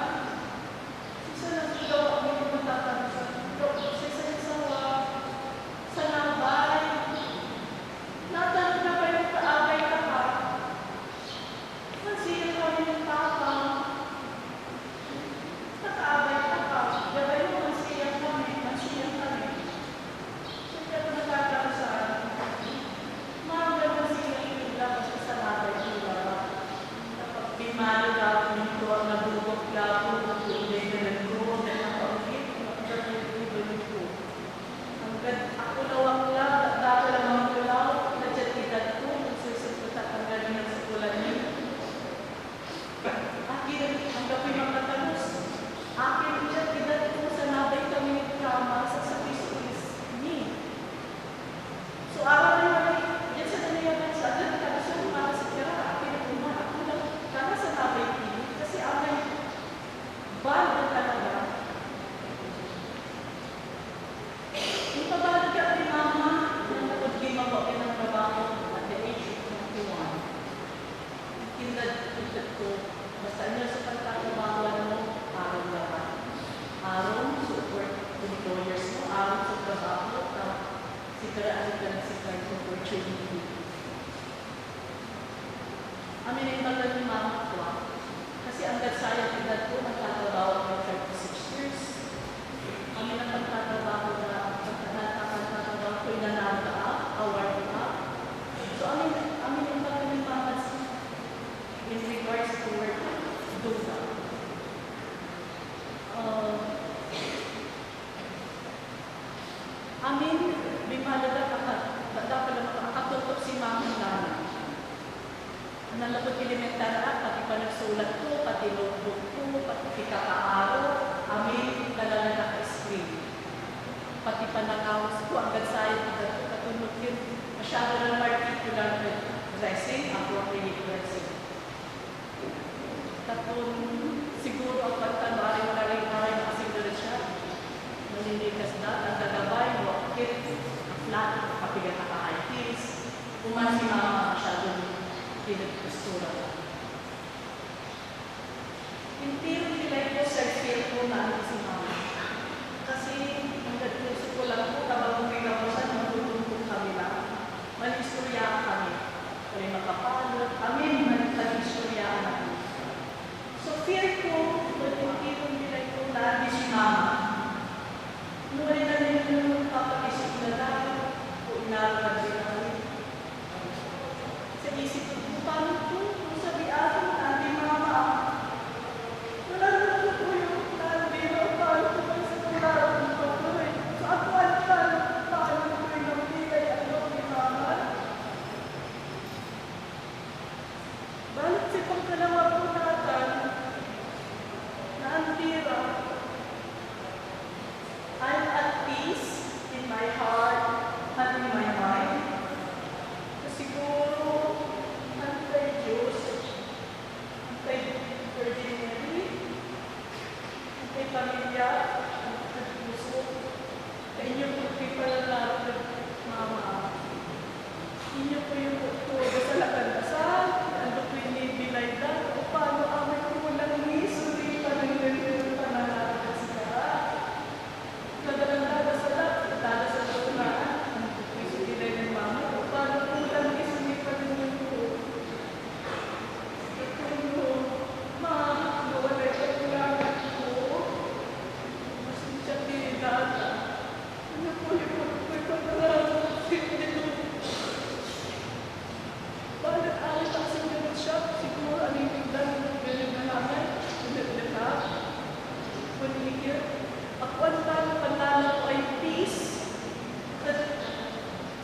[SPEAKER 4] mimano gapon ko, nabubok gapon, natuloy ko, nakakaugit, nakakaugit ko. Hanggang ako nawakla, dati lang ang kulaw, nadyatidad ko, nagsusunod at hanggang ng sukulan niyo. Akin, hanggang pinakatalus, akin nadyatidad ko sa nabay kami ng kama sa sapis-ulis ni. So, araw na naman, yan sa nanayaman sa atin, nakasusunod para sa kira, akin na kumara, ako lang, kama sa nabay kini, kasi akin, bad na talaga. Yung pabalik ka ni mama, nang napagkima ko ng trabaho at the age of 21. Kindad ko, basta nyo sa pagkakabawan mo, araw dapat. Araw, support employers mo, araw sa trabaho, sikaraan ka na sikaraan sa opportunity. Amin ay tagal ni mama ko, kasi ang gatsaya kindad ko, nagtatrabaho ko 36 years. Amin ang pagtatrabaho na pagtatrabaho ko inanada award ko. So amin ang tagal ni mama in regards to work, do that. Amin, bimalaga dapat lang makatutok si mama nana. Nalapot elementar pati pa nagsulat ko, pati notebook ko, pati kakaaro, amin talaga naka-screen. Pati pa nakawas ko, ang gansaya ko, katunod yun, masyado ng particular dressing, appropriate dressing. Tapos, siguro ang pagtanwari maraming nakasingara siya. Maninigas na, ang gagabay, wakit, flat, papigat na ka-high heels. Kuman si mama masyadong pinagkustura ko. Hindi rin nila ko self-feel ko na si mama. Kasi, ang gagawin ko lang po, tabang may kawasan, magtutungkong kami lang. Malistorya kami. Kami makapalot, kami malistorya kami. So, fear ko, hindi rin nila ko na si mama. Nung na rin yung papagisip na lang, o inaragad din namin. Sa isip ko, paano po, kung sabi ako, nandi mama, wala naman po yung nandi na, paano po ba sa kailangan ko po eh. So ako, paano po yung nabigay, ni mama? Balik si pangkalawa po natin, na andira, I'm at peace in my heart and in my mind. Siguro, antay Diyos, antay Virgin Mary, antay pamilya, antay puso, sa inyo po pipalalaro ng mama. Inyo po yung todo sa lakandasal, ano po yung nibilayda, o paano amay kulang ni suri pa ng ganyan panalaran sa kara. Nadalang-dada sa lahat, dada sa tulaan, ang pagkisubilay ng mama, o paano kulang ni suri pa ng ganyan. Ito ma, nawalay ka kulangan ko. Mas siya pinidata. Ano po yung pagkakaroon? Bakit alit ang sinunod siya? Siguro ang itigdan ng ganyan na namin. Ulit-ulit na. Panigil. Ako ang panalo ko ay peace. That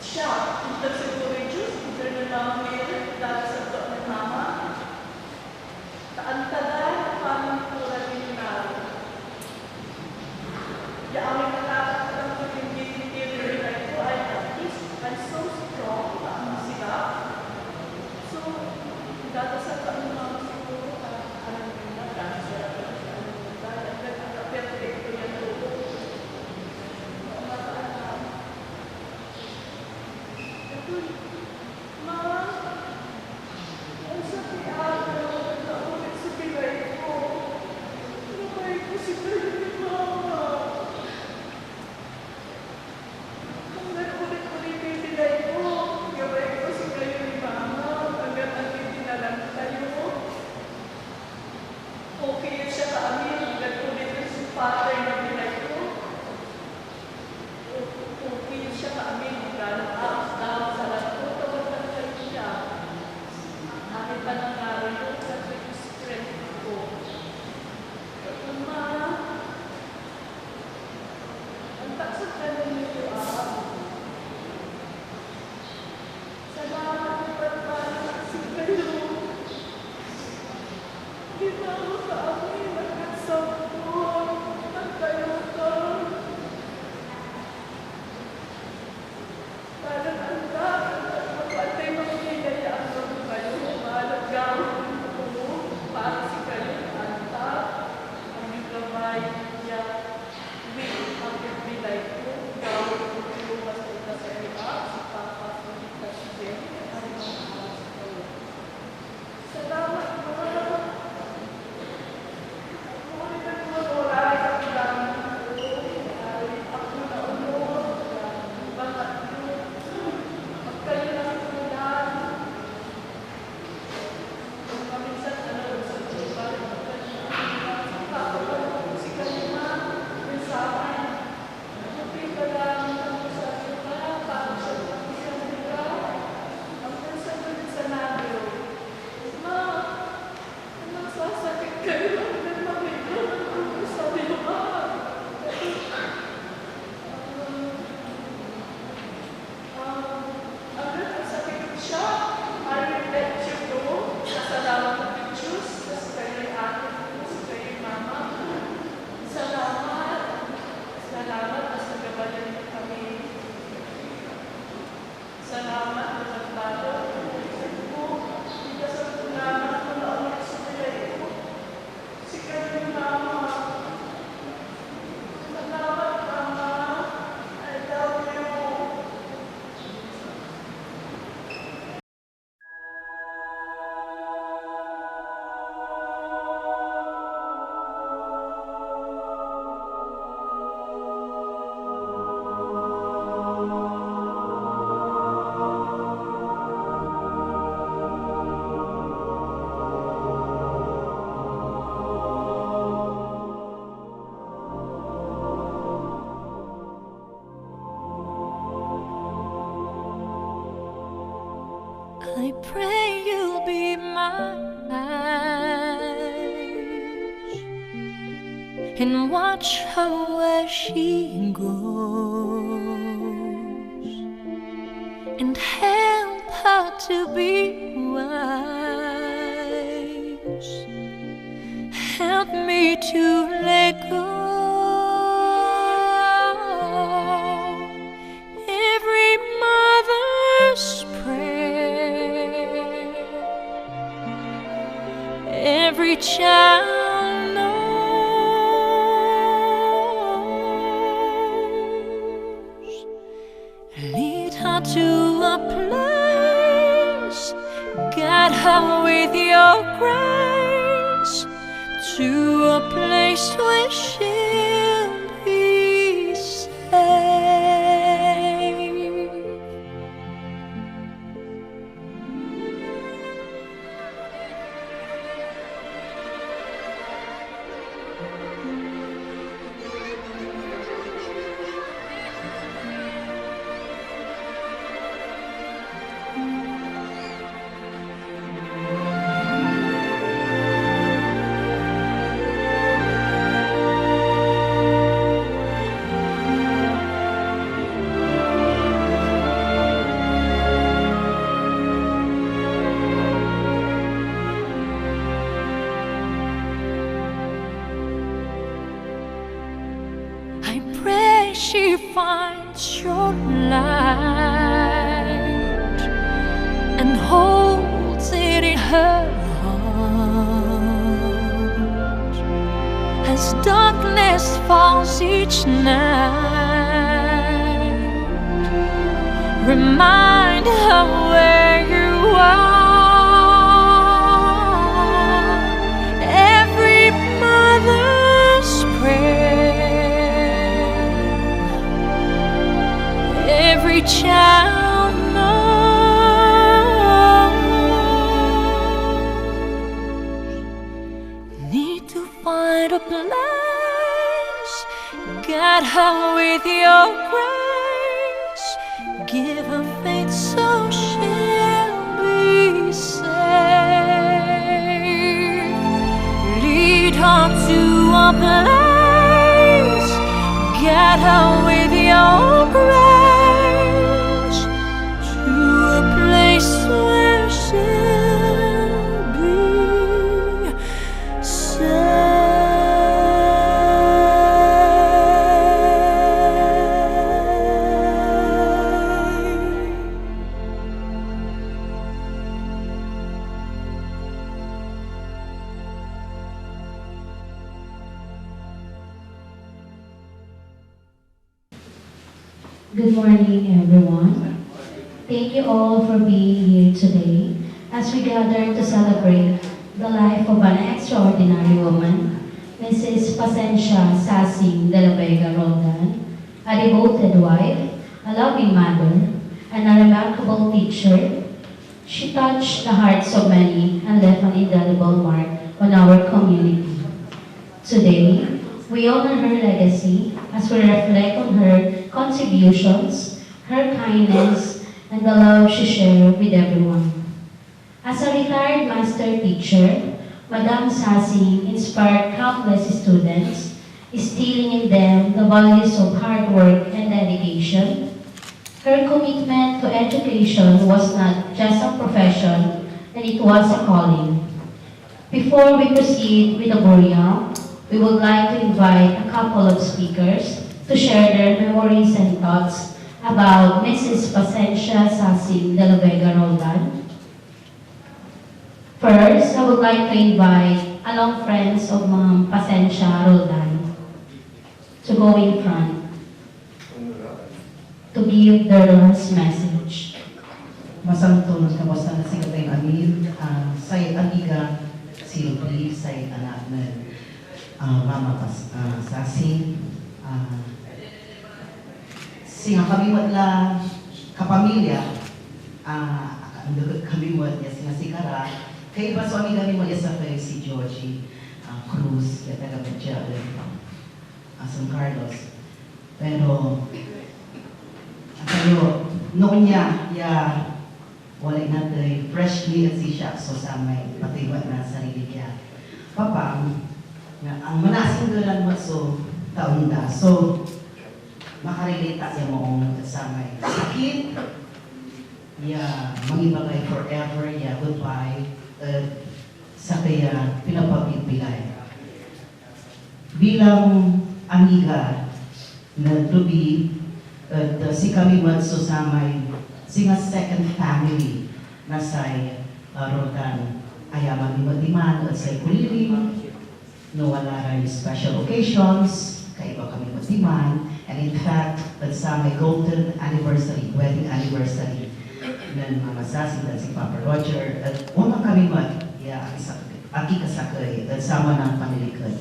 [SPEAKER 4] siya, punta siguro yung Diyos, punta na naman ngayon, dahil sa doon ng mama. Taantadan, parang pura din naroon. Yaawin na lahat ng pag-ibig ko ay at least, I'm so strong, ang sila. So, dadasal ka ng mga siguro, alam mo na, dahil sila ka na siya, dahil ang perfecto yan doon. Mataan na. Ito, ma, ang sabi ako, naulit sa bilay ko. Lumay ko si bilay ni mama. Kung ulit-ulit yung bilay ko, gawin ko si bilay ni mama, hanggang natin dinalang tayo. Okay siya ka amin, hanggang ulit yung si father na bilay ko. Okay siya ka amin, hanggang ups, down, sa lahat ko, tawag na tayo siya. Amin pa ng araw yun, sa stress.
[SPEAKER 6] pray you'll be my eyes and watch her where she goes and help her to be wise. Help me to let go. Every mother's prayer, every child knows. Lead her to a place, guide her with your grace, to a place where she'll be safe. I pray she finds your light and holds it in her heart as darkness falls each night. Remind her where you are. Every mother's prayer, every child knows. Need to find a place, guide her with your grace, give her faith so she'll be safe. Lead her to a place, guide her with your grace, to a place where she'll be safe.
[SPEAKER 8] Good morning, everyone. Thank you all for being here today as we gather to celebrate the life of an extraordinary woman, Mrs. Pacencia Sasing de la Vega Roldan, a devoted wife, a loving mother, and a remarkable teacher. She touched the hearts of many and left an indelible mark on our community. Today, we honor her legacy as we reflect on her contributions, her kindness, and the love she shared with everyone. As a retired master teacher, Madame Sasing inspired countless students, instilling in them the values of hard work and dedication. Her commitment to education was not just a profession, and it was a calling. Before we proceed with the burial, we would like to invite a couple of speakers to share their memories and thoughts about Mrs. Pacencia Sasing de la Vega Roldan. First, I would like to invite along friends of Ma'am Pacencia Roldan to go in front to give their last message.
[SPEAKER 11] Masantol kamusta na si Kapeng Amir, say amiga si Lee, say anak na Mama Sasing. Singa kami wala kapamilya, kami wala singa sigara. Kaya ba so amiga ni mo sa si Georgie Cruz, ya taga Pajal, San Carlos. Pero noon niya, wala natin freshly at siya so sa may patiwat na sarili niya. Papang, nga ang manasinggalan mo so taon na. So, makarelate siya moong sa may sakit, mangibagay forever, goodbye, sa kaya pinapagpipilay. Bilang amiga na to be si kami man so sa may singa second family na say Rodan ayaman ni Matiman at say Kuliling no wala rin special occasions kaiba kami Matiman, and in fact at sa may golden anniversary, wedding anniversary ng Mama Sassy at si Papa Roger at unang kami man aki kasakay at sama ng panilikod.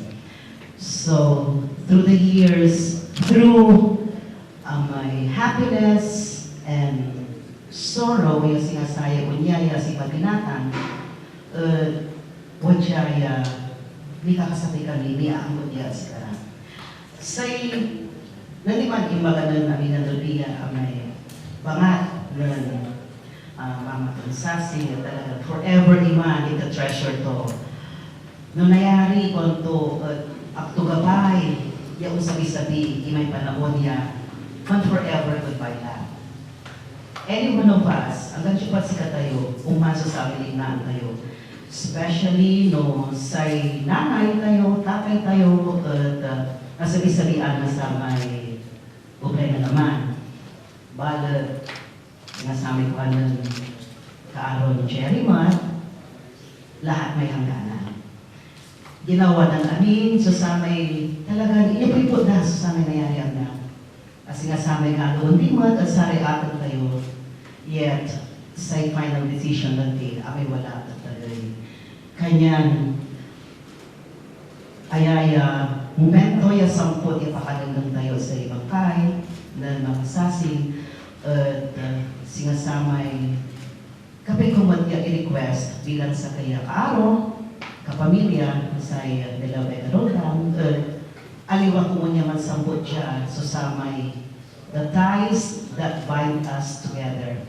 [SPEAKER 11] So through the years, through my happiness and sorrow, yung sinasaya ko niya si Maginatan, wajaya, di kakasabay kami, ni ang niya si Karan. Say, naniman imaganan namin ng Lulia, may bangat ng Mama Sassy, talaga forever iman, ito treasure to. Nung nangyari ko to, akto gabay, yung sabi-sabi, imay panahon niya, man forever goodbye lang. Any one of us, hanggang siya si katayo, umaso sa amin na tayo. Especially no say nanay tayo, tatay tayo, at nasabi-sabihan na sa may problema naman. Balat, nasabi ko ng kaaron Cherry Man, lahat may hangganan. Ginawa ng amin, so sa may talagang inipipot na so sa may nangyari ang na. Kasi nga sa may gagawin di mo at sa reaction tayo, yet sa final decision natin, amay wala at tagay. Kanyan, ayaya, momento ya sampot ipakagandang tayo sa ibang kay, na makasasing, at singasamay, kapag kumatya i-request bilang sa kaya kaaro, kapamilya, sa Delaware Rodan, aliwa ko mo niya man sampot siya, so samay, the ties that bind us together.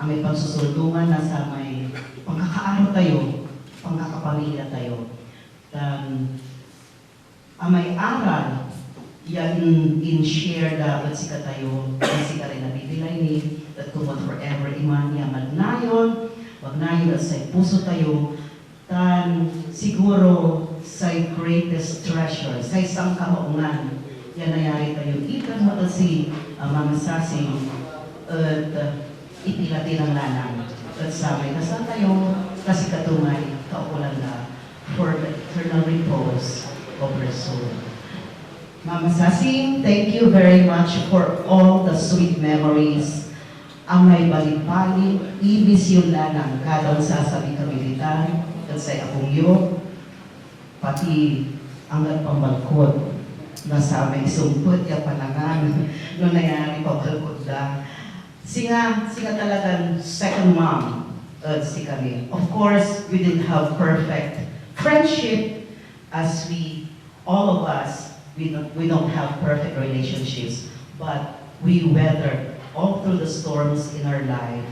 [SPEAKER 11] Ang may pagsusultungan na sa may pangkakaaro tayo, pangkakapamilya tayo. Ang may aral, yan in share dapat sika tayo, sika rin nabibilay ni, that kumot forever iman niya magnayon, magnayon at sa puso tayo, siguro sa greatest treasure, sa isang kahaungan, yan nangyari tayo. Ikan mo si Mama Sassy at ipilati ng lanang. At sa may nasaan tayo, kasi katumay, kaukulan na for the eternal repose of her soul. Mama Sassy, thank you very much for all the sweet memories. Ang may balik-balik, ibis yung lanang, kada sasabi kamilitan, at sa akong iyo, pati ang nagpambalkod na sa may sumpot ya panangan no nangyari pagbalkod lang. Singa talagang second mom si kami. Of course, we didn't have perfect friendship as all of us, we don't have perfect relationships, but we weathered all through the storms in our life.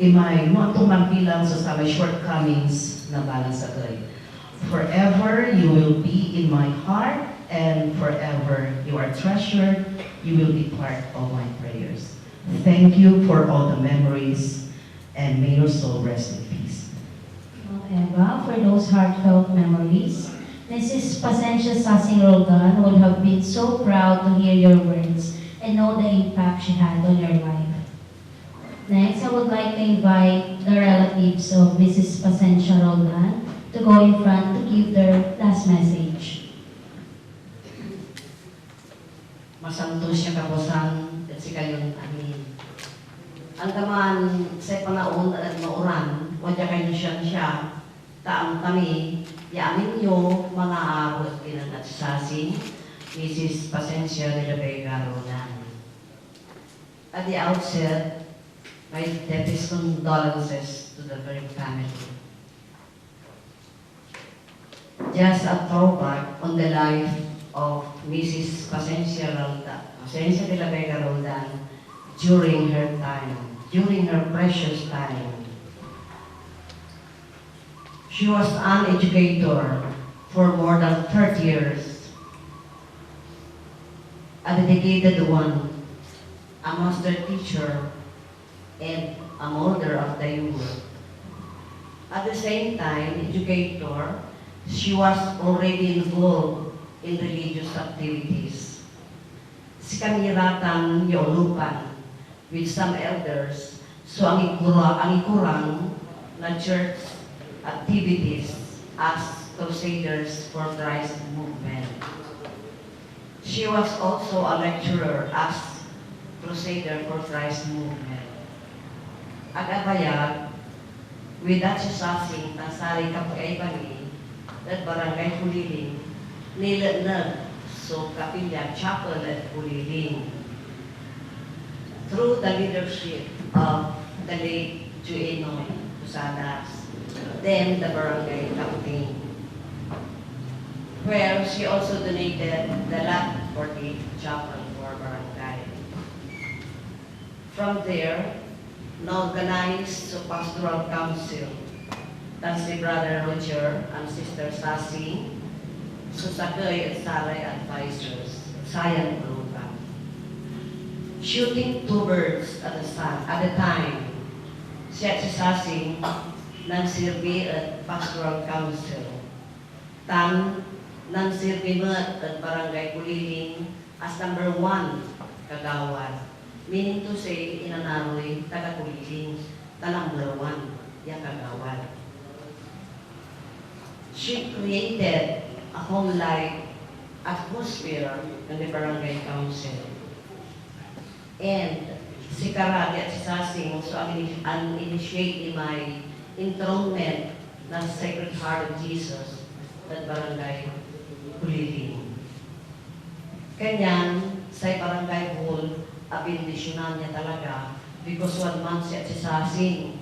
[SPEAKER 11] Imay, mga tumagbilang sa may shortcomings na balang sa kay. Forever, you will be in my heart, and forever, you are treasured. You will be part of my prayers. Thank you for all the memories, and may your soul rest in peace.
[SPEAKER 8] Eva, for those heartfelt memories, Mrs. Pasensia Sassing Roldan would have been so proud to hear your words and know the impact she had on your life. Next, I would like to invite the relatives of Mrs. Pasensia Roldan to go in front to give their last message.
[SPEAKER 11] Masanto siya kapusan at si kayong amin. Ang taman sa panahon at mauran, wadya kayo siya, taang kami, yamin nyo mga abot kinanat Sassy, Mrs. Pasensia de la Vega Roldan. At the outset, my deepest condolences to the very family. Just a throwback on the life of Mrs. Pasensia de la Vega Roldan during her time, during her precious time She was an educator for more than 30 years. A dedicated one, a master teacher, and a molder of the youth. At the same time, educator, she was already involved in religious activities. Si kamiratan yolupan with some elders, so ang ikurang na church activities as Crusaders for Christ movement. She was also a lecturer as Crusader for Christ movement. Agabayag, with that sasing tasari kapay bani, at barangay Puliling, nilanag so kapilya chapel at Puliling. Through the leadership of the late Juenoy Pusadas, then the barangay captain, where she also donated the lot for the chapel for barangay. From there, organized a pastoral council. That's si Brother Roger and Sister Sassy, Susakay at Saray advisors, Sayan program. Shooting two birds at a time, siya si Sassy nagsilbi at pastoral council. Nagsilbi mo at barangay Puliling as number 1 kagawad. Meaning to say, inanaroy, taga-Puliling, number 1, yung kagawad. She created a home-like atmosphere in the barangay council. And si Karadi at si Sasing so ang initiate my enthronement ng Sacred Heart of Jesus at barangay Puliling. Kanyan, sa barangay hall, abindisyonan niya talaga because 1 month siya si Sasing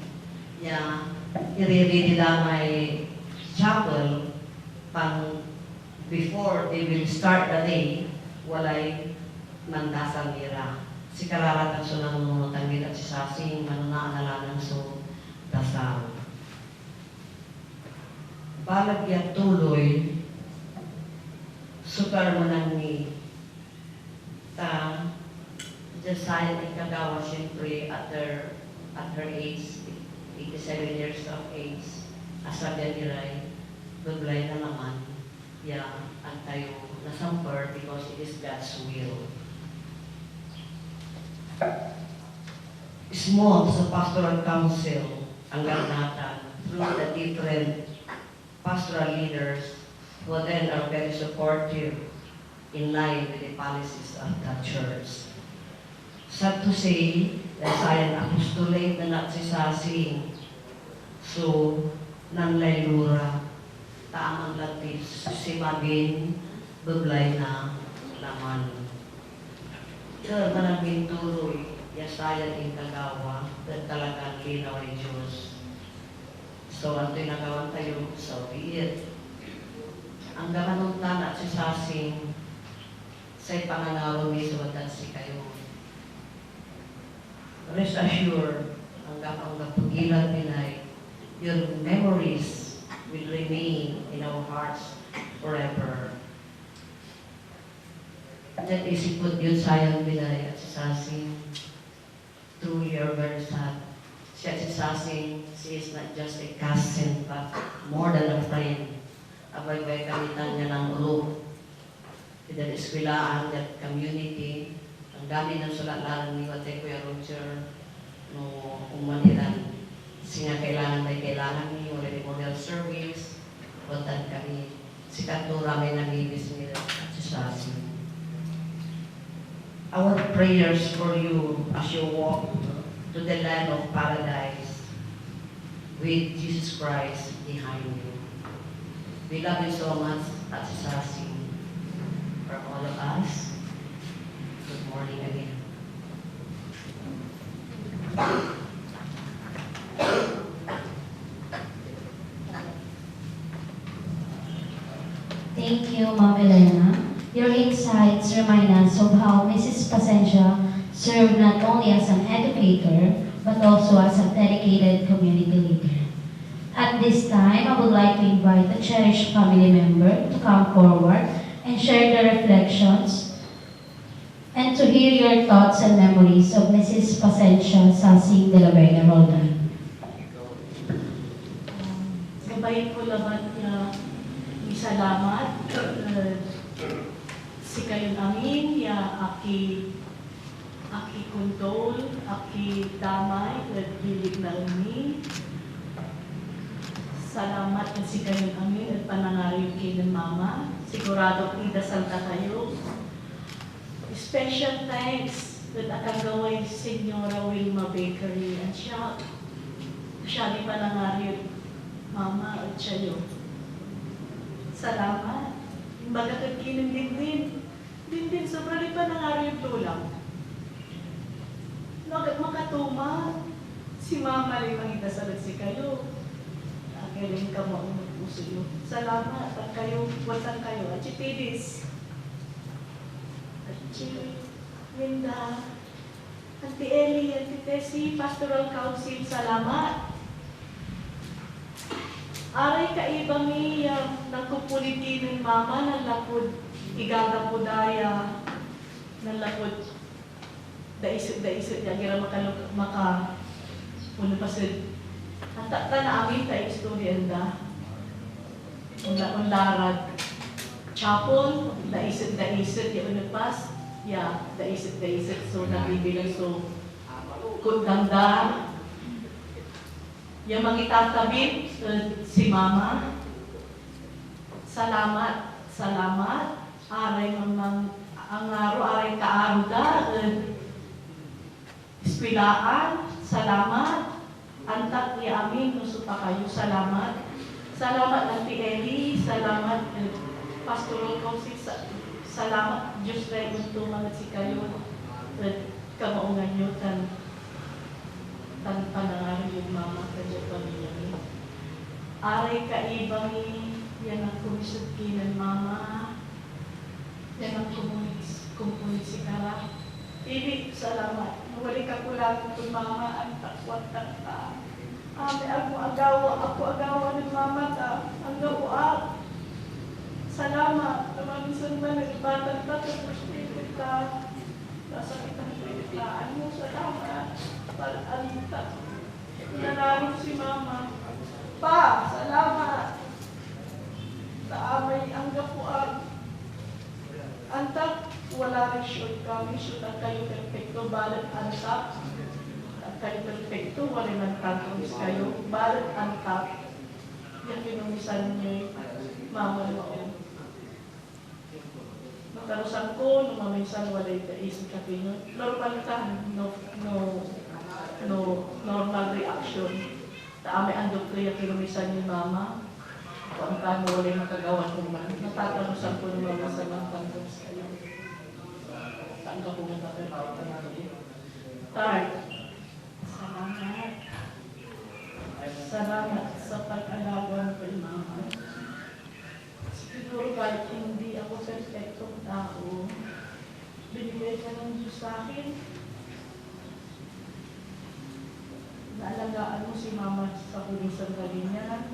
[SPEAKER 11] niya i-ready nila may chapel pang before they will start the day walay mandasal nila si kararatan so nangungutan nila si Sasing manunaan so dasal balagyan tuloy sukar mo nang ni Josiah and Kagawa, siyempre, at her age, 87 years of age, asabi niray, bablay na naman, ang tayo nasamper because it is God's will. Small sa pastoral council, ang ganatan, through the different pastoral leaders who then are very supportive in line with the policies of the church. Sad to say, dahil apostolate na nagsisasing, so, nanlaylura, taamang latis, simagin, bablay na laman. Ito, managing tuloy, yasayan in Kagawa, at talagang linaw ay Diyos. So, ang tinagawan tayo, so be it. Ang gamanuntan at sisasing, sa'y pangangawa mismo at si kayo. Rest assured, ang kapangapugilan Pinay, your memories will remain in our hearts forever. That is ikot yun sayang Pinay at si Sasing. Truly are very sad. Siya si Sasing, she is not just a cousin, but more than a friend. Abay-bay kamitan niya ng ulo. Dahil eskwilaan at community, ang dami ng sulat-laran ni Wate Kuya Roger no umaniran. Siya kailangan ni wala ni model service, watan kami. Si Katura may nangibis nila at si Sasi. Our prayers for you as you walk to the land of paradise with Jesus Christ behind you. We love you so much at si Sasi. For all of us, good morning again.
[SPEAKER 8] Thank you, Ma'am Elena. Your insights remind us of how Mrs. Pasensia served not only as an educator, but also as a dedicated community leader. At this time, I would like to invite a cherished family member to come forward and share their reflections and to hear your thoughts and memories of Mrs. Pasensia Sasing de la Vega Roldan.
[SPEAKER 4] Gabayin ko laban na isalamat si kayong amin ya aki kondol, aki damay, bilig na umi. Salamat na si kayong amin at panangarin kayo ng mama. Sigurado idasal na kayo. Special thanks at akang gaway Senyora Wilma Bakery and Shop. Siya ni panangarin mama at siya yun. Salamat. Bagat kinong din. Din, sobra rin panangarin yung tulang. Makatuma, si mama rin mangitasal si kayo. Agaling ka mo ang puso yun. Salamat at kayo, wasan kayo. At Chitidis, at Linda, Auntie Ellie, Auntie Tessie, Pastoral Council, salamat. Aray kaibang niya, nagkupuliti ng mama, nalapod, igagapodaya, nalapod, daisot, yagira puno pasid. Ang takta na amin tayo istoryenda. Unlarad. Chapel, daisot, yung unapas. Ya, daisot. So, nabibilang so, kundanda. Yung mga itatabit, si mama. Salamat. Aray ang araw, aray kaaruda. Espilaan. Salamat. Antak ni amin, nusupa kayo. Salamat. Salamat Auntie Ellie. Salamat Pastoral Council. Salamat Diyos rin untuk mga si kayo. Kamaungan nyo tan panangarin yung mama kayo pamilya niyo. Aray kaibang yan ang kumisod ng mama. Yan ang kumunit si Kara. Ibig, salamat. Wali ka kulang kung mama ang takwat-tak ka. Ako agawa ng mama ta. Ang gawa. Salamat. Maminsan ba nagbatan ka sa perspective ka. Nasa kitang pinitaan mo. Salamat. Palalita. Nanarong si mama. Pa, salamat. Sa amay ang gapuan. Antak, wala rin shoot kami. Shoot at kayo perfecto. Balat antak. At kayo perfecto. Wala man tangkos kayo. Balat antak. Yan kinumisan niyo mama mo. Matarusan ko, nung maminsan wala yung isip ka pinyo. Normal ka. No normal reaction. Taamay ang doktriya kinumisan ni mama. Kung ang wala yung makagawan ko man. Natatarusan ko ng mama sa mga tangkos kayo. Saan ka pumunta kayo? Third, salamat sa pag-alawa mo kay mama. Siguro kahit hindi ako perfectong tao, binigay ka ng Diyos sa akin. Naalagaan mo si mama sa huling sandali niya.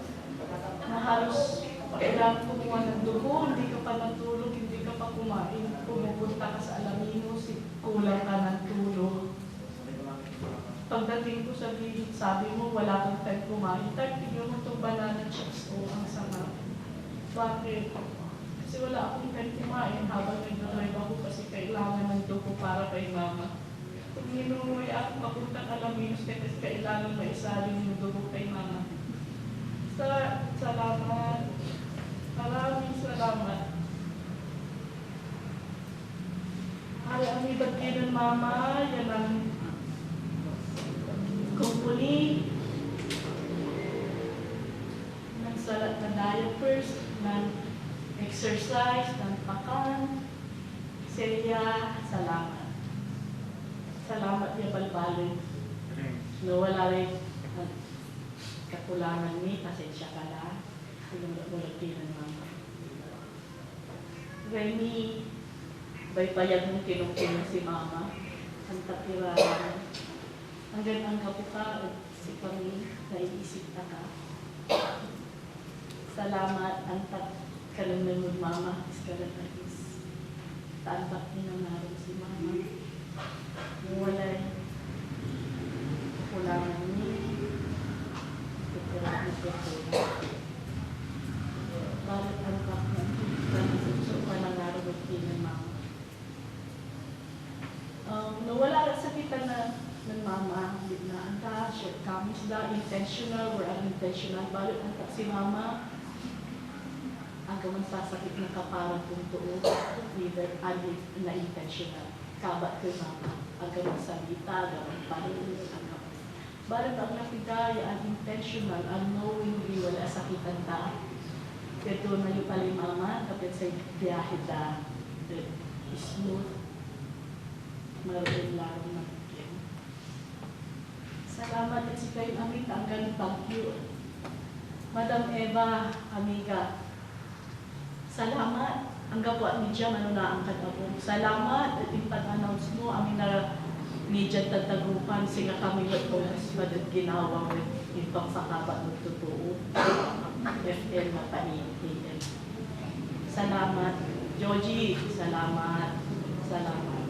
[SPEAKER 4] Na halos kailangan kumuha ng dugo, hindi ka pa natulog, hindi ka pa kumain, pumupunta ka sa Alaminos, kulang ka ng tulog. Pagdating ko sa gilid, sabi mo, wala kang time kumain. Tignan mo itong banana chips ko, ang sarap. Bakit? Kasi wala akong time kumain habang nag-drive ako kasi kailangan ng dugo para kay mama. Kung ninuwi ako papuntang Alaminos kasi kailangan maisalin yung dugo kay mama. Salamat. Maraming salamat. Ang ibag ng mama, yan ang kumpuni, ng salat na diapers, ng exercise, ng pakan. Celia, salamat. Salamat niya balbalin. Nawala rin kakulangan ni, pasensya ka lang. Bulog ng mama. Remy, baybayag mong kinungkulong si mama. Ang tapirahan. Hanggang ang kapuka at si kami, naiisip na ka. Salamat ang kalangan mo, Mama. Iskalan is taantak niya na naroon si Mama. Walay kulangan niya. Kukulang niya kukulang. Balik ang kapag so panangarap din ng Mama. Nawala sa kita na ng Mama, biglaan ka, shortcomings da, intentional or unintentional. Balik ang si Mama, ang gamang sasakit na kaparang kung tuo, either na intentional. Kabat kay Mama, ang gamang salita, gamang parin, ang gamang. Balik ang nakigaya, unintentional, unknowingly, wala sakitan ta. Ito na yung pala Mama, kapit sa biyahe da, smooth, maroon lang na. Salamat at si kayo amit ang bagyo. Madam Eva, amiga, salamat. Ang gawa ni Diya, ano na ang katapong. Salamat at yung pag-announce mo, amin na ni Diya tatagupan, singa kami at kong madat ginawa with yung pangsakabat ng totoo. FM na panintin. Salamat. Joji, salamat. Salamat.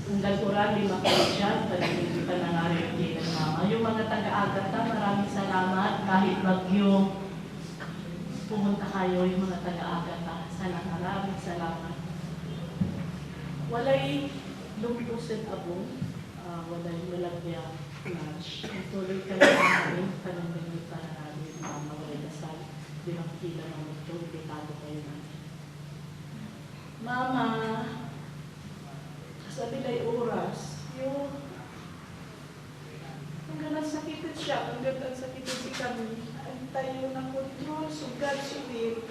[SPEAKER 4] Ang galturan, lima kayo dyan, panagiging panangarin din ng Mama. Yung mga taga-agata, maraming salamat. Kahit bagyo, pumunta kayo yung mga taga-agata. Maraming salamat. Walay lumpusin abong, walay malagya lunch. Tuloy kayo namin, pananggit para namin yung Mama. Walay dasal, binangkila ng mundo, bitado kayo namin. Mama, sabi na oras, yung hanggang sakitin siya, hanggang sakitin si kami, ang tayo ng control, sugat, sulit.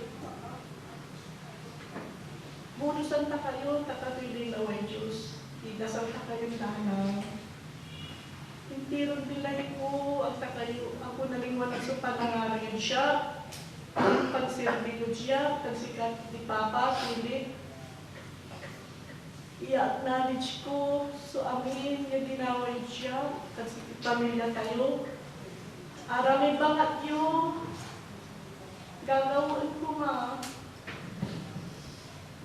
[SPEAKER 4] Bunusan ta kayo, takatuloy na way Diyos. Idasal ta kayo nanay. Hindi rin bilay ko, ang takayo, ako naling walang sa panangarin siya. Ang pagsirbilod siya, pagsikat ni Papa, kulit. I-acknowledge ko, so amin, yung ginawin siya, kasi pamilya tayo. Arami bangat yun, gagawin ko ma.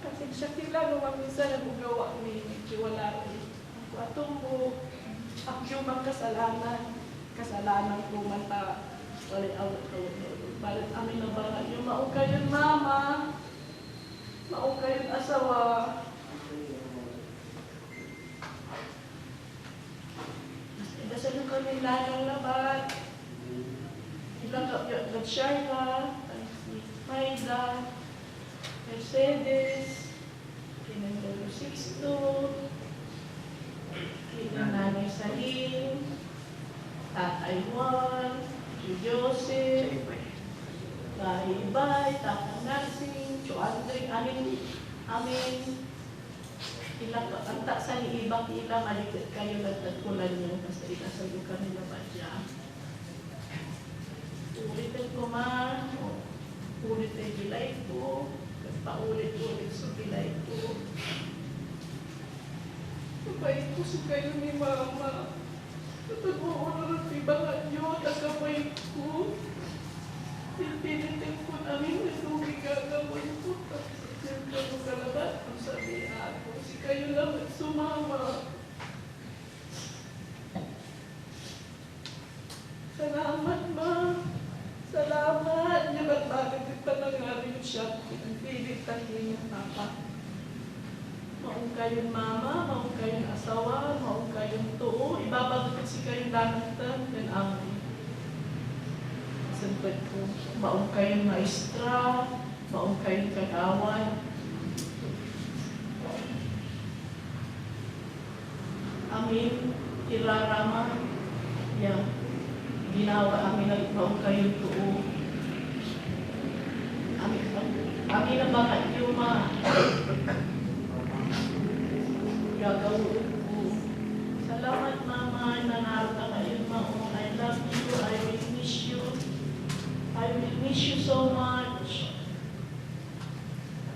[SPEAKER 4] Kasi siya sila, nung minsan nag-ugawa ni Kiwala. Ako atong mo, ako yung kasalanan ko man ta, walit-awit ko. Balit amin na bangat yun, maukay yun Mama, maukay yun asawa. Kasi nung kami lagang labat, ilang kapyat Shaila, Maida, Mercedes, Kinandalo Sixto, Kinanay Salim, Tatay Juan, Joseph, Kaibay, Tatang Narsing, Andre, amin, ilang antak sa iibang ilang alikit kayo nagtagkulan niyo basta itasayo kami na ba dyan. Ulitin ko man, ulit ay bilay ko, paulit-ulit sa bilay ko. Kapay ko sa kayo ni Mama. Kapag uulan ang ibangan niyo, tagapay ko. Pinitin ko namin na lumigagawin ko. Siyempre ko kalabat, ang sabi ako, si kayo lang at sumama. Salamat, Ma. Salamat. Niya ba't bakit panangarin siya? Pilit tayo yung Papa. Maong kayong Mama, maong kayong asawa, maong kayong tuo. Ibabagot si kayong lanatan, dan amin. Siyempre ko, maong kayong maestra, maong kayong kagawan. Amin, irarama, yan, ginawa amin na maong kayong tuo. Amin na bakit yung gagawin ko. Salamat Mama, nanarta kayo maong. I love you, I will miss you. I will miss you so much.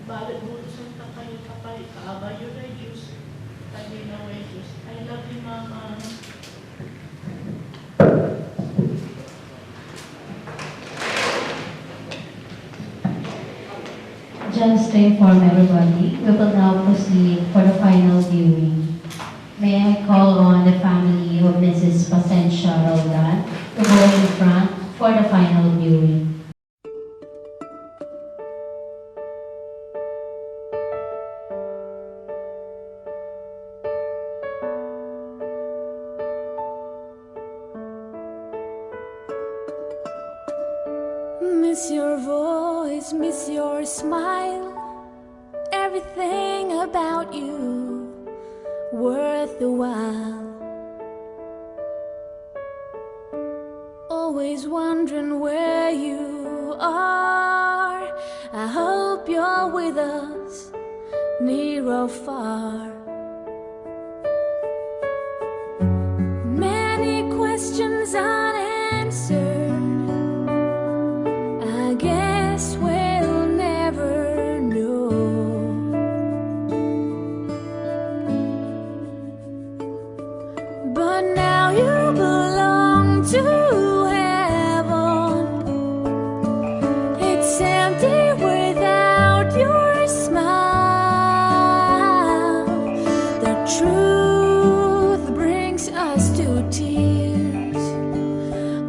[SPEAKER 4] Balik mo sa kayo kapay, kaabayo na Diyos. Tabi na way Diyos. I love you, Mama.
[SPEAKER 8] Just to inform everybody, we will now proceed for the final viewing. May I call on the family of Mrs. Pasensia Roldan to go in front for the final viewing.
[SPEAKER 6] Miss your voice, miss your smile, everything about you worth the while. Always wondering where you are. I hope you're with us, near or far. Many questions unanswered, I guess we'll never know. But now you belong to heaven. It's empty without your smile. The truth brings us to tears.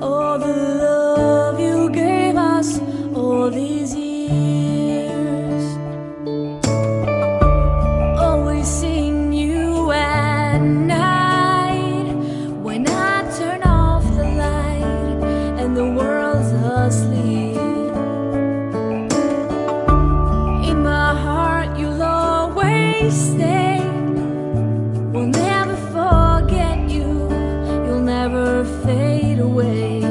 [SPEAKER 6] All the love you gave us all these years. Always seeing you at night, when I turn off the light and the world's asleep. In my heart you'll always stay. We'll never forget you, you'll never fade away.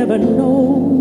[SPEAKER 1] never know